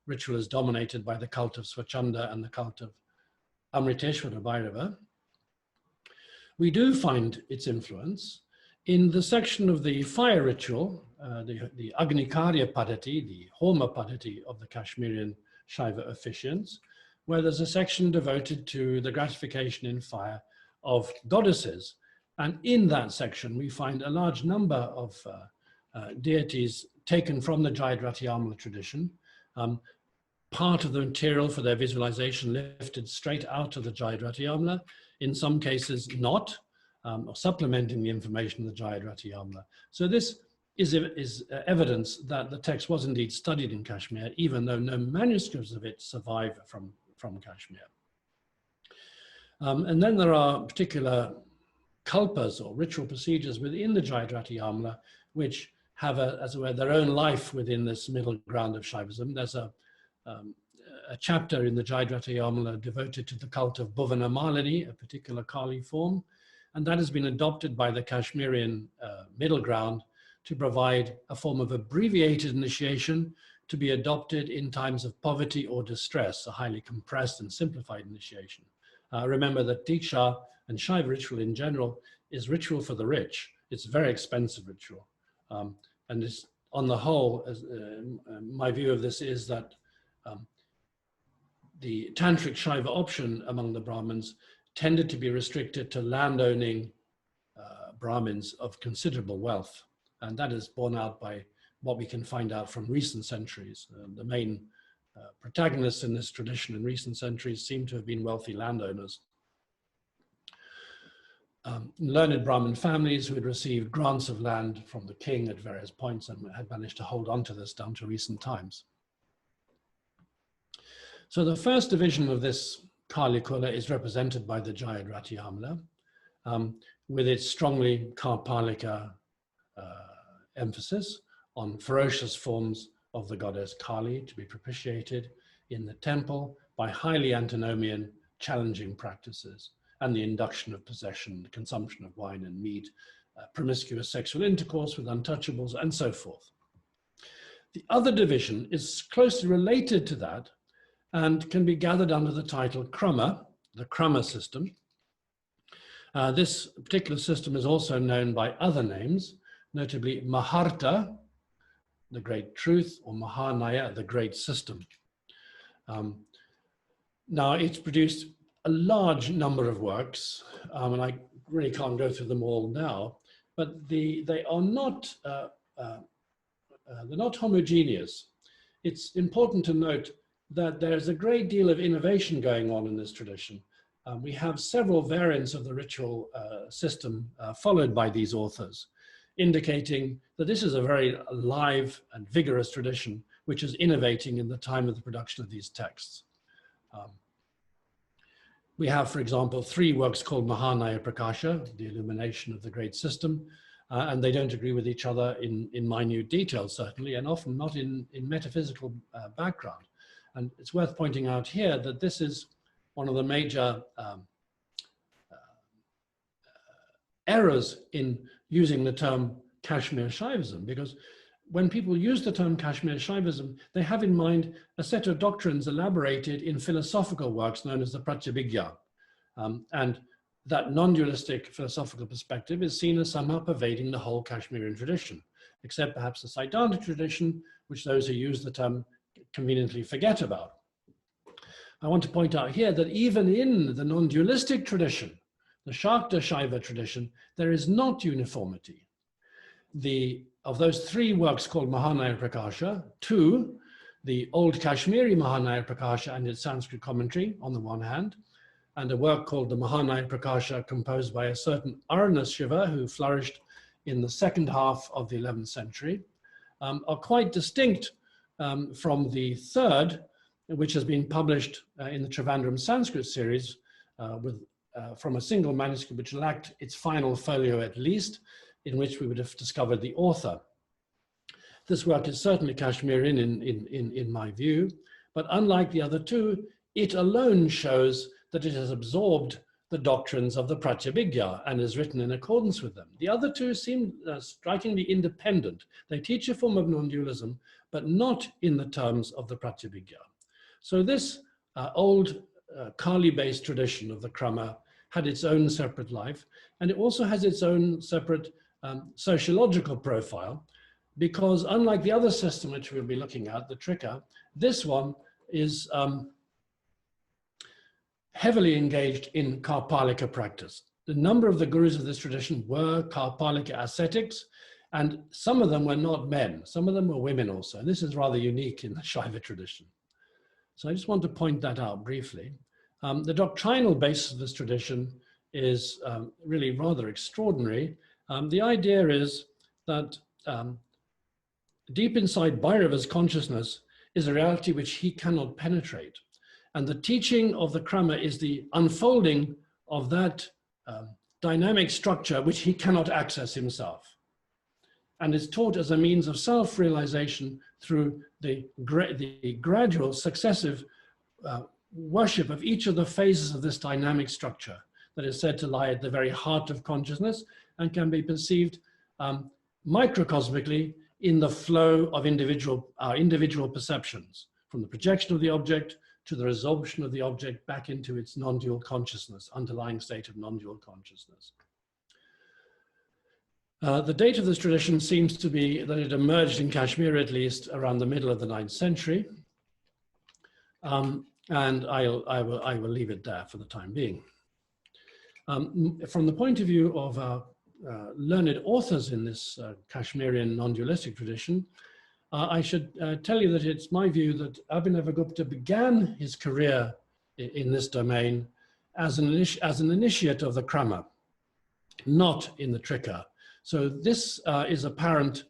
ritual is dominated by the cult of Svacchanda and the cult of Amrteshvara-Bhairava, we do find its influence in the section of the fire ritual, the Agnikarya Padati, the Homa Padati of the Kashmirian Shaiva officiants, where there's a section devoted to the gratification in fire of goddesses. And in that section, we find a large number of deities taken from the Jayadrathayamala tradition, part of the material for their visualization lifted straight out of the Jayadrathayamala, in some cases not, or supplementing the information of the Jayadrathayamala. So this is evidence that the text was indeed studied in Kashmir, even though no manuscripts of it survive from Kashmir. And then there are particular kalpas or ritual procedures within the Jayadrathayamala, which have, as it were, their own life within this middle ground of Shaivism. There's a chapter in the Jayadrathayamala devoted to the cult of Bhuvana Malini, a particular Kali form, and that has been adopted by the Kashmirian middle ground to provide a form of abbreviated initiation to be adopted in times of poverty or distress, a highly compressed and simplified initiation. Remember that Diksha and Shaiva ritual in general is ritual for the rich. It's a very expensive ritual. And it's, on the whole, my view of this is that the tantric Shaiva option among the Brahmins tended to be restricted to landowning Brahmins of considerable wealth. And that is borne out by what we can find out from recent centuries. The main protagonists in this tradition in recent centuries seem to have been wealthy landowners. Learned Brahmin families who had received grants of land from the king at various points and had managed to hold on to this down to recent times. So the first division of this Kalikula is represented by the Jayadrathayamala. with its strongly Karpalika emphasis on ferocious forms of the goddess Kali to be propitiated in the temple by highly antinomian, challenging practices, and the induction of possession, the consumption of wine and meat, promiscuous sexual intercourse with untouchables, and so forth. The other division is closely related to that and can be gathered under the title Krama, the Krama system. This particular system is also known by other names, notably Maharta, the great truth, or Mahanaya, the great system. Now, it's produced a large number of works, and I really can't go through them all now, but they are not, they're not homogeneous. It's important to note that there's a great deal of innovation going on in this tradition. We have several variants of the ritual system followed by these authors, indicating that this is a very alive and vigorous tradition which is innovating in the time of the production of these texts. We have, for example, 3 works called Mahanaya Prakasha, the illumination of the great system, and they don't agree with each other in minute detail, certainly, and often not in metaphysical background. And it's worth pointing out here that this is one of the major errors in using the term Kashmir Shaivism, because when people use the term Kashmir Shaivism, they have in mind a set of doctrines elaborated in philosophical works known as the Pratyabhigya. And that non-dualistic philosophical perspective is seen as somehow pervading the whole Kashmirian tradition, except perhaps the Saiddhantika tradition, which those who use the term conveniently forget about. I want to point out here that even in the non-dualistic tradition, the Shakta-Shaiva tradition, there is not uniformity. Of those 3 works called Mahanaya Prakasha, 2, the old Kashmiri Mahanaya Prakasha and its Sanskrit commentary on the one hand, and a work called the Mahanaya Prakasha composed by a certain Arna Shiva who flourished in the second half of the 11th century, are quite distinct from the 3rd, which has been published in the Trivandrum Sanskrit series from a single manuscript which lacked its final folio at least, in which we would have discovered the author. This work is certainly Kashmirian in my view, but unlike the other 2, it alone shows that it has absorbed the doctrines of the Pratyabhigya and is written in accordance with them. The other 2 seem strikingly independent. They teach a form of non-dualism, but not in the terms of the Pratyabhigya. So this old Kali-based tradition of the Krama had its own separate life, and it also has its own separate sociological profile, because unlike the other system which we'll be looking at, the Trika, this one is heavily engaged in Karpalika practice. The number of the gurus of this tradition were Karpalika ascetics, and some of them were not men, some of them were women also. And this is rather unique in the Shaiva tradition. So I just want to point that out briefly. The doctrinal basis of this tradition is really rather extraordinary. The idea is that deep inside Bhairava's consciousness is a reality which he cannot penetrate. And the teaching of the Krama is the unfolding of that dynamic structure which he cannot access himself. And is taught as a means of self-realization through the gradual successive worship of each of the phases of this dynamic structure that is said to lie at the very heart of consciousness and can be perceived microcosmically in the flow of individual perceptions, from the projection of the object to the resorption of the object back into its non-dual consciousness, underlying state of non-dual consciousness. The date of this tradition seems to be that it emerged in Kashmir at least around the middle of the 9th century. And I will leave it there for the time being. From the point of view of learned authors in this Kashmirian non-dualistic tradition, I should tell you that it's my view that Abhinavagupta began his career in this domain as an initiate of the Krama, not in the Trika. So this is apparent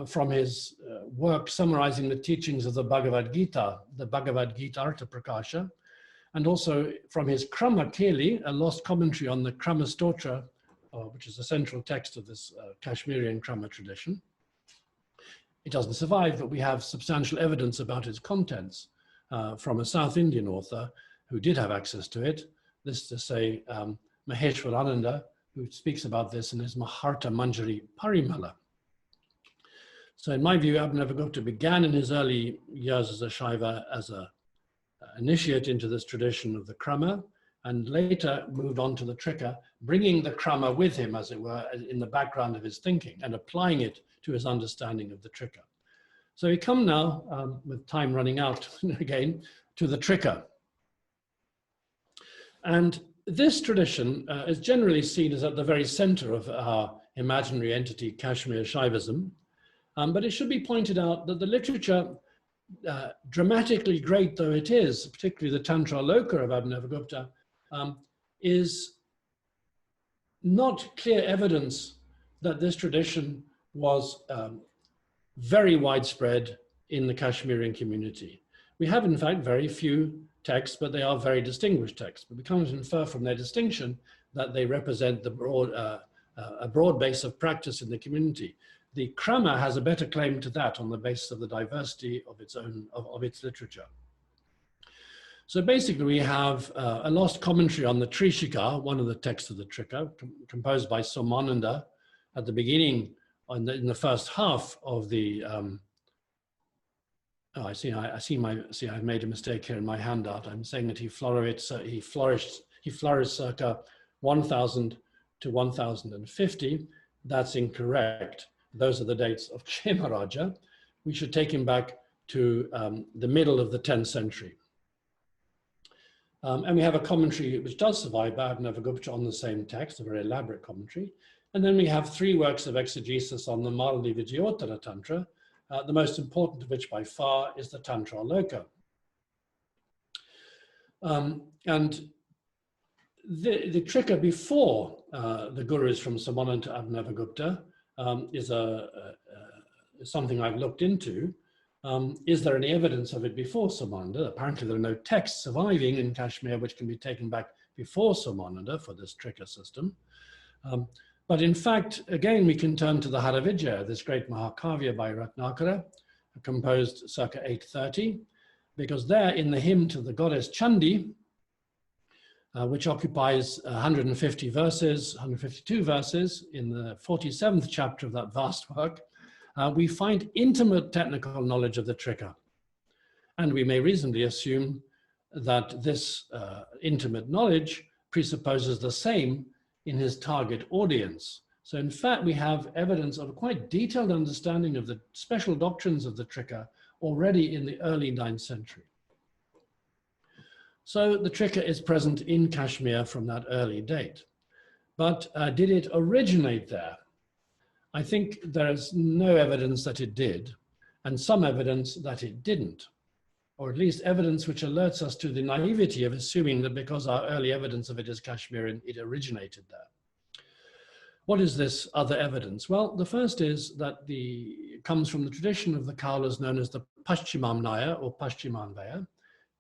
from his work summarizing the teachings of the Bhagavad Gita Artha Prakasha, and also from his Krama Keli, a lost commentary on the Krama Stotra, which is the central text of this Kashmirian Krama tradition. It doesn't survive, but we have substantial evidence about its contents from a South Indian author who did have access to it. This is to say, Maheshwarananda, who speaks about this in his Maharta Manjari Parimala. So in my view, Abhinavagupta began in his early years as a Shaiva as an initiate into this tradition of the Krama, and later moved on to the Trika, bringing the Krama with him, as it were, in the background of his thinking and applying it to his understanding of the Trika. So we come now, with time running out again, to the Trika. And this tradition is generally seen as at the very center of our imaginary entity, Kashmir Shaivism. But it should be pointed out that the literature, dramatically great though it is, particularly the Tantra Loka of Abhinavagupta, is not clear evidence that this tradition was very widespread in the Kashmirian community. We have, in fact, very few texts, but they are very distinguished texts. But we can infer from their distinction that they represent the a broad base of practice in the community. The Krama has a better claim to that on the basis of the diversity of its own, of its literature. So basically we have a lost commentary on the Trishika, one of the texts of the Trika, composed by Somananda at the beginning, in the first half of the, oh, I see I've made a mistake here in my handout. I'm saying that he flourished circa 1000 to 1050. That's incorrect. Those are the dates of Kshemaraja. We should take him back to the middle of the 10th century. And we have a commentary which does survive by Abhinavagupta on the same text, a very elaborate commentary. And then we have 3 works of exegesis on the Malli Vijayottara Tantra, the most important of which by far is the Tantra Loka. And the Trika before the gurus from Samananda to Abhinavagupta is something I've looked into. Is there any evidence of it before Samananda? Apparently there are no texts surviving in Kashmir which can be taken back before Samananda for this Trika system. But in fact, again, we can turn to the Haravijaya, this great Mahakavya by Ratnakara, composed circa 830, because there in the hymn to the goddess Chandi, which occupies 150 verses, 152 verses in the 47th chapter of that vast work, we find intimate technical knowledge of the Trika. And we may reasonably assume that this intimate knowledge presupposes the same in his target audience. So in fact, we have evidence of a quite detailed understanding of the special doctrines of the Trika already in the early 9th century. So the Trika is present in Kashmir from that early date. But did it originate there? I think there is no evidence that it did, and some evidence that it didn't, or at least evidence which alerts us to the naivety of assuming that because our early evidence of it is Kashmirian, it originated there. What is this other evidence? Well, the first is that it comes from the tradition of the Kaulas known as the Paschimamnaya or Paschimamvaya.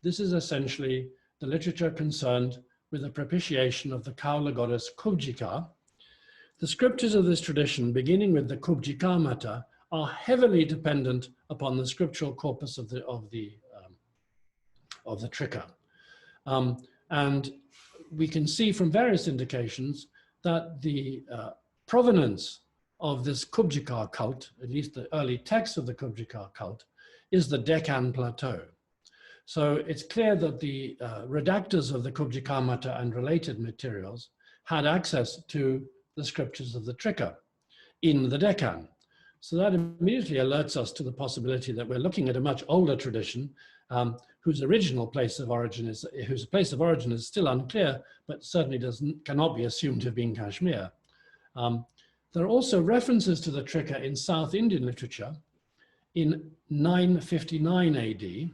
This is essentially the literature concerned with the propitiation of the Kaula goddess Kubjika. The scriptures of this tradition, beginning with the Kubjika Mata, are heavily dependent upon the scriptural corpus of the Trika. And we can see from various indications that the provenance of this Kubjika cult, at least the early text of the Kubjika cult, is the Deccan Plateau. So it's clear that the redactors of the Kubjika Mata and related materials had access to the scriptures of the Trika in the Deccan. So that immediately alerts us to the possibility that we're looking at a much older tradition whose place of origin is still unclear, but certainly cannot be assumed to have been Kashmir. There are also references to the Trika in South Indian literature in 959 AD,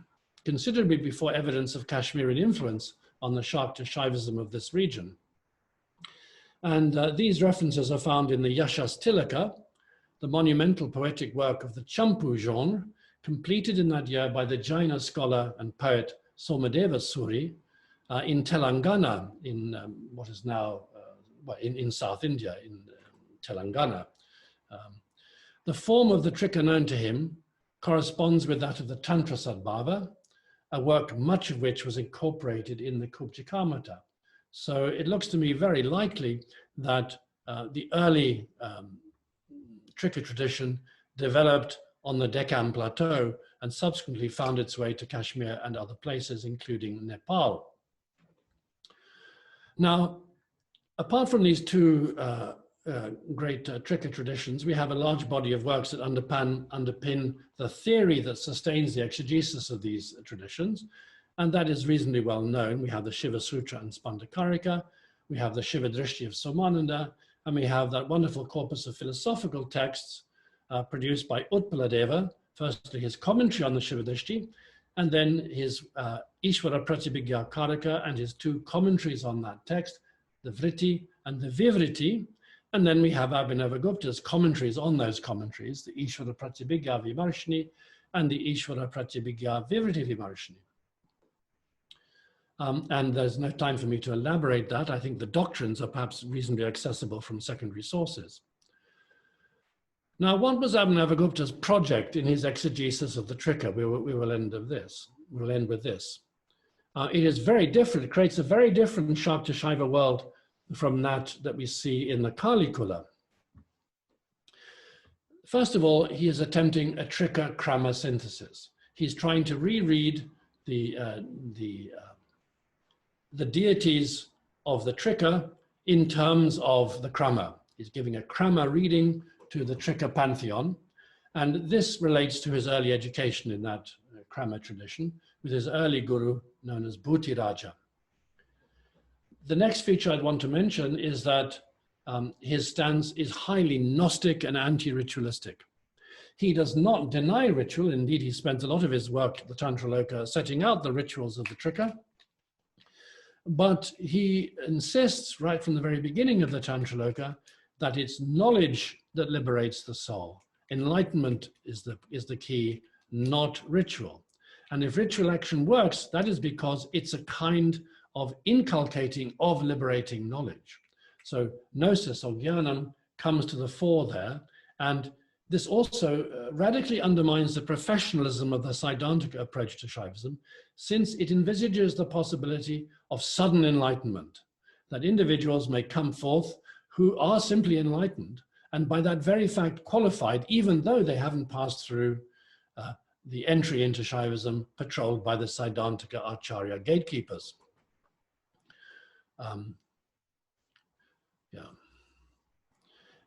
considerably before evidence of Kashmirian influence on the Shakta-Shaivism of this region. And these references are found in the Yashas Tilaka, the monumental poetic work of the Champu genre, completed in that year by the Jaina scholar and poet Somadeva Suri, in Telangana, in what is now, in South India, in Telangana. The form of the Trika known to him corresponds with that of the Tantra Sadbhava, a work much of which was incorporated in the Kupchikamata. So it looks to me very likely that the early Trika tradition developed on the Deccan Plateau and subsequently found its way to Kashmir and other places, including Nepal. Now, apart from these two great Trika traditions, we have a large body of works that underpin the theory that sustains the exegesis of these traditions, and that is reasonably well known. We have the Shiva Sutra and Spandakarika, we have the Shiva Drishti of Somananda, and we have that wonderful corpus of philosophical texts produced by Utpaladeva, firstly his commentary on the Shiva Drishti, and then his Ishvara Pratibhigya Karaka and his two commentaries on that text, the Vritti and the Vivriti. And then we have Abhinavagupta's commentaries on those commentaries, the Ishvara Pratibhigya Vimarshini and the Ishvara Pratibhigya Vivriti Vimarshini. And there's no time for me to elaborate that. I think the doctrines are perhaps reasonably accessible from secondary sources. Now, what was Abhinavagupta's project in his exegesis of the Trika? We will end with this. It is very different. It creates a very different Shakta-Shaiva world from that we see in the Kalikula. First of all, he is attempting a Trika-Krama synthesis. He's trying to reread the deities of the Trika in terms of the Krama. He's giving a Krama reading to the Trika pantheon, and this relates to his early education in that Krama tradition with his early guru known as Bhuti Raja. The next feature I'd want to mention is that his stance is highly Gnostic and anti-ritualistic. He does not deny ritual. Indeed, he spent a lot of his work at the Tantraloka setting out the rituals of the Trika. But he insists right from the very beginning of the Tantraloka that it's knowledge that liberates the soul. Enlightenment is the key, not ritual. And if ritual action works, that is because it's a kind of inculcating of liberating knowledge. So gnosis or jnanam comes to the fore there, and this also radically undermines the professionalism of the Saiddhantika approach to Shaivism, since it envisages the possibility of sudden enlightenment, that individuals may come forth who are simply enlightened, and by that very fact qualified, even though they haven't passed through the entry into Shaivism patrolled by the Saiddhantika Acharya gatekeepers.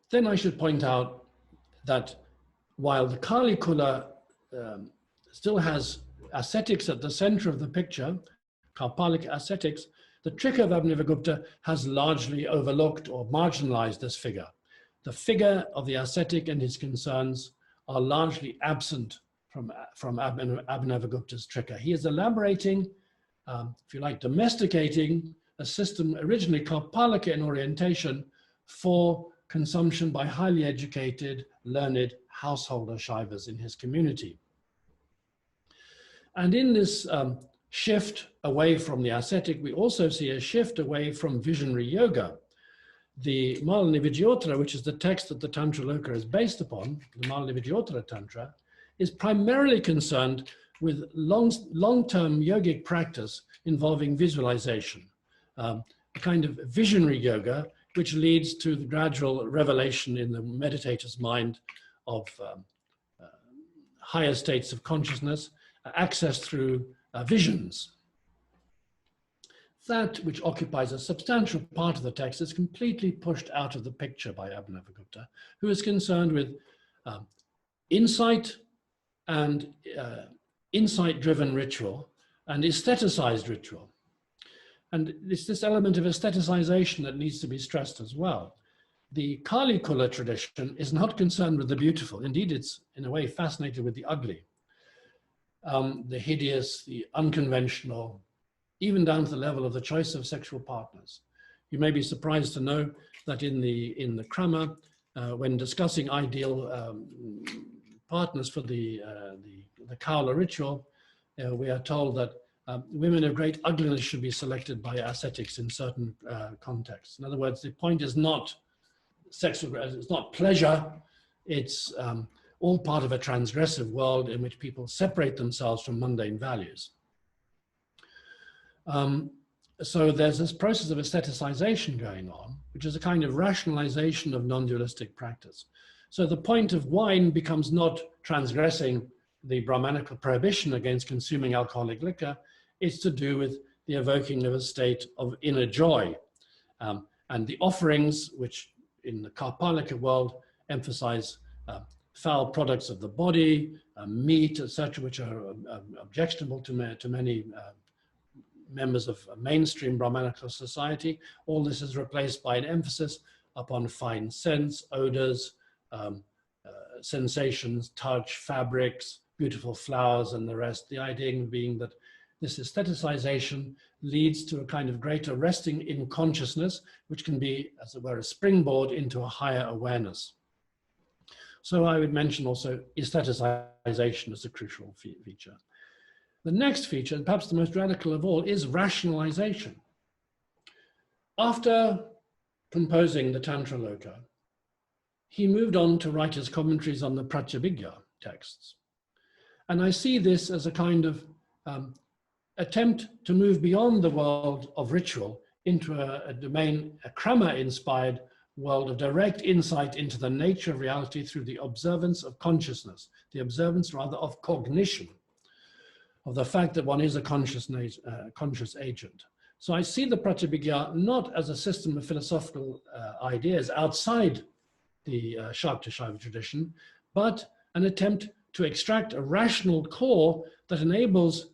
Then I should point out that while the Kalikula still has ascetics at the center of the picture, Karpalic ascetics, the Trika of Abhinavagupta has largely overlooked or marginalized this figure. The figure of the ascetic and his concerns are largely absent from Abhinavagupta's Trika. He is elaborating, if you like, domesticating a system originally Karpalika in orientation for consumption by highly educated, learned householder Shaivas in his community. And in this shift away from the ascetic, we also see a shift away from visionary yoga. The Mala-Nivijyottara, which is the text that the Tantraloka is based upon, the Mala-Nivijyottara Tantra, is primarily concerned with long-term yogic practice involving visualization, a kind of visionary yoga, which leads to the gradual revelation in the meditator's mind of higher states of consciousness, accessed through visions. That which occupies a substantial part of the text is completely pushed out of the picture by Abhinavagupta, who is concerned with insight and insight-driven ritual and aestheticized ritual. And it's this element of aestheticization that needs to be stressed as well. The Kalikula tradition is not concerned with the beautiful. Indeed, it's in a way fascinated with the ugly, the hideous, the unconventional, even down to the level of the choice of sexual partners. You may be surprised to know that in the Krama, when discussing ideal partners for the Kaula ritual, we are told that women of great ugliness should be selected by ascetics in certain contexts. In other words, the point is not sexual, it's not pleasure, it's all part of a transgressive world in which people separate themselves from mundane values. So there's this process of aestheticization going on, which is a kind of rationalization of non-dualistic practice. So the point of wine becomes not transgressing the Brahmanical prohibition against consuming alcoholic liquor. It's to do with the evoking of a state of inner joy. And the offerings, which in the Karpalika world emphasize foul products of the body, meat, etc., which are objectionable to many members of mainstream Brahmanical society. All this is replaced by an emphasis upon fine scents, odors, sensations, touch, fabrics, beautiful flowers, and the rest. The idea being that this aestheticization leads to a kind of greater resting in consciousness, which can be, as it were, a springboard into a higher awareness. So I would mention also aestheticization as a crucial feature. The next feature, and perhaps the most radical of all, is rationalization. After composing the Tantra Loka, he moved on to write his commentaries on the Pratyabhijna texts. And I see this as a kind of attempt to move beyond the world of ritual into a domain, a Krama-inspired world of direct insight into the nature of reality through the observance of consciousness, the observance rather of cognition, of the fact that one is a conscious agent. So I see the Pratyabhijna not as a system of philosophical ideas outside the Shakta-Shaiva tradition, but an attempt to extract a rational core that enables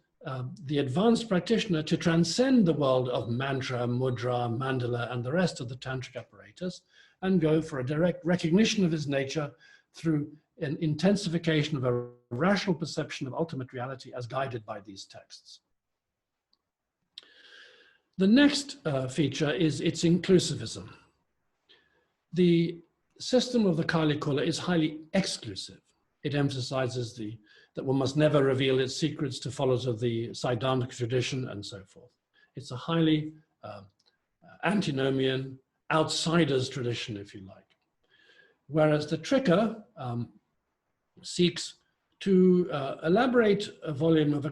the advanced practitioner to transcend the world of mantra, mudra, mandala, and the rest of the tantric apparatus, and go for a direct recognition of his nature through an intensification of a rational perception of ultimate reality as guided by these texts. The next feature is its inclusivism. The system of the Kalikula is highly exclusive. It emphasizes that one must never reveal its secrets to followers of the Saiddhantika tradition and so forth. It's a highly antinomian, outsider's tradition, if you like. Whereas the Trika seeks to elaborate a volume of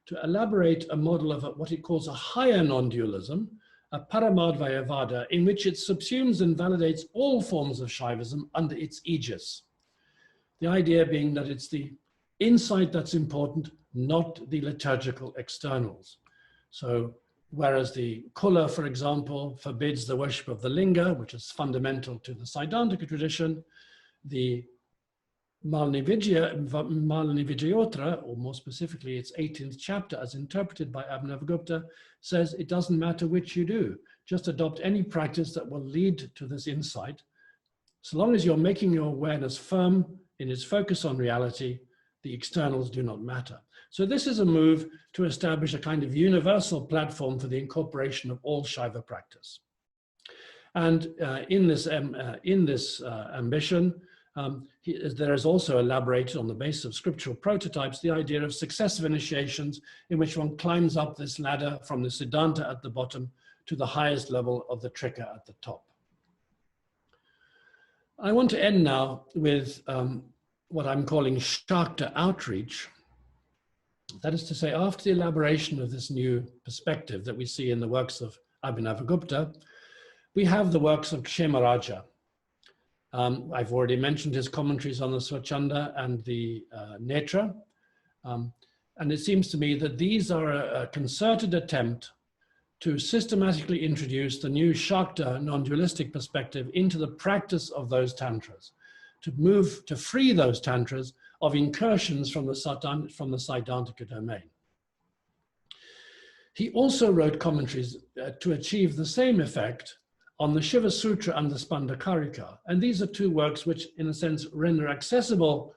to elaborate a model of what it calls a higher non-dualism, a Paramadvayavada, in which it subsumes and validates all forms of Shaivism under its aegis. The idea being that it's the insight that's important, not the liturgical externals. So whereas the Kula, for example, forbids the worship of the Linga, which is fundamental to the Saiddhantika tradition, the Malini-Vijayottara, or more specifically its 18th chapter as interpreted by Abhinavagupta, says it doesn't matter which you do, just adopt any practice that will lead to this insight. So long as you're making your awareness firm in its focus on reality, the externals do not matter. So this is a move to establish a kind of universal platform for the incorporation of all Shaiva practice. And in this ambition, there is also elaborated on the basis of scriptural prototypes the idea of successive initiations in which one climbs up this ladder from the Siddhanta at the bottom to the highest level of the Trika at the top. I want to end now with what I'm calling Shakta outreach. That is to say, after the elaboration of this new perspective that we see in the works of Abhinavagupta, we have the works of Kshemaraja. I've already mentioned his commentaries on the Svacchanda and the Netra. And it seems to me that these are a concerted attempt to systematically introduce the new Shakta non-dualistic perspective into the practice of those tantras, to free those tantras of incursions from the Saiddhantika domain. He also wrote commentaries to achieve the same effect on the Shiva Sutra and the Spandakarika. And these are two works which, in a sense, render accessible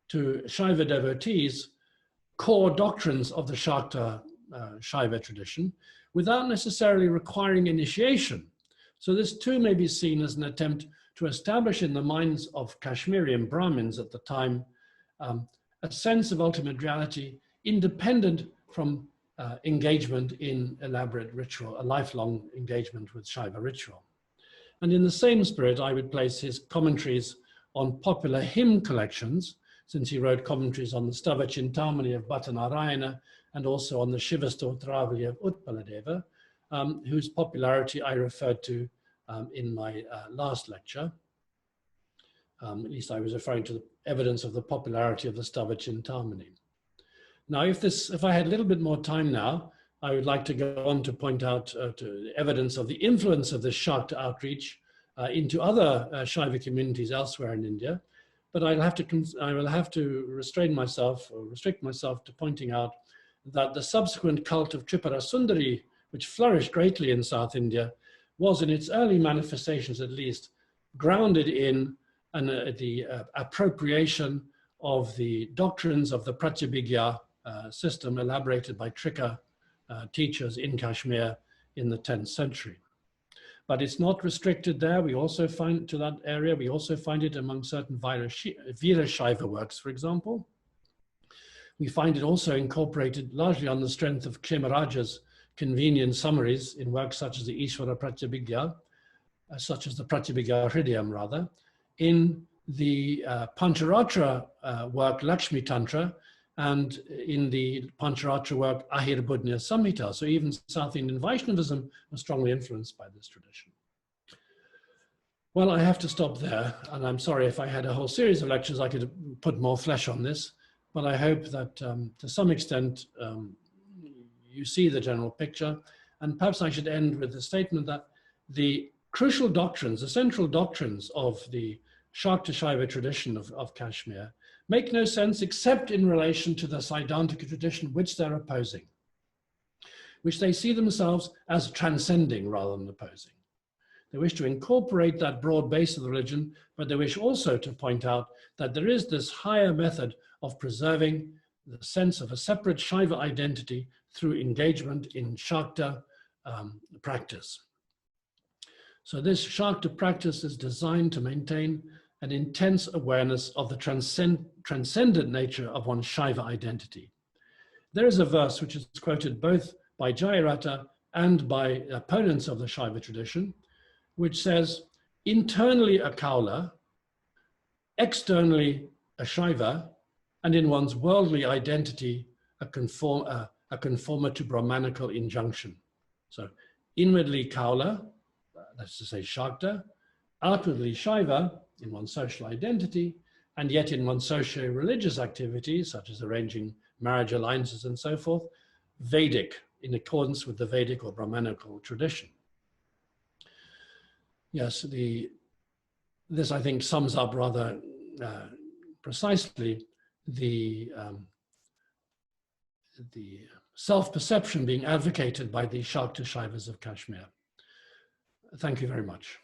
to Shaiva devotees core doctrines of the Shakta Shaiva tradition without necessarily requiring initiation. So this too may be seen as an attempt to establish in the minds of Kashmirian Brahmins at the time a sense of ultimate reality independent from engagement in elaborate ritual, a lifelong engagement with Shaiva ritual. And in the same spirit, I would place his commentaries on popular hymn collections, since he wrote commentaries on the Stava Chintamani of Bhattanarayana and also on the Shiva Stotravali of Utpaladeva, whose popularity I referred to in my last lecture. At least I was referring to the evidence of the popularity of the Stava Chintamani. Now, if I had a little bit more time now, I would like to go on to point out to evidence of the influence of this Shakta outreach into other Shaiva communities elsewhere in India. But I will have to restrain myself or restrict myself to pointing out that the subsequent cult of Tripura Sundari, which flourished greatly in South India, was in its early manifestations at least grounded in the appropriation of the doctrines of the Pratyabhigya system elaborated by Trika teachers in Kashmir in the 10th century. But it's not restricted there. We also find to that area, we also find it among certain Veerashaiva works, for example. We find it also incorporated largely on the strength of Kshemaraja's convenient summaries in works such as the Ishvara Pratyabhigya, such as the Pratyabhigya Hridayam rather, in the Pancharatra work Lakshmi Tantra, and in the Pancharatra work Ahirbudnya Samhita. So even South Indian Vaishnavism was strongly influenced by this tradition. Well, I have to stop there, and I'm sorry if I had a whole series of lectures, I could put more flesh on this, but I hope that to some extent you see the general picture. And perhaps I should end with the statement that the crucial doctrines, the central doctrines of the Shakta-Shaiva tradition of Kashmir make no sense except in relation to the Saiddhantika tradition which they're opposing, which they see themselves as transcending rather than opposing. They wish to incorporate that broad base of the religion, but they wish also to point out that there is this higher method of preserving the sense of a separate Shaiva identity through engagement in Shakta practice. So this Shakta practice is designed to maintain an intense awareness of the transcendent nature of one's Shaiva identity. There is a verse which is quoted both by Jayadrathayamala and by opponents of the Shaiva tradition, which says, internally a Kaula, externally a Shaiva, and in one's worldly identity, a conformer to Brahmanical injunction. So inwardly Kaula, that's to say Shakta, outwardly Shaiva, in one's social identity, and yet in one's socio-religious activities, such as arranging marriage alliances and so forth, Vedic, in accordance with the Vedic or Brahmanical tradition. Yes, this I think sums up rather precisely the self-perception being advocated by the Shakta-Shaivas of Kashmir. Thank you very much.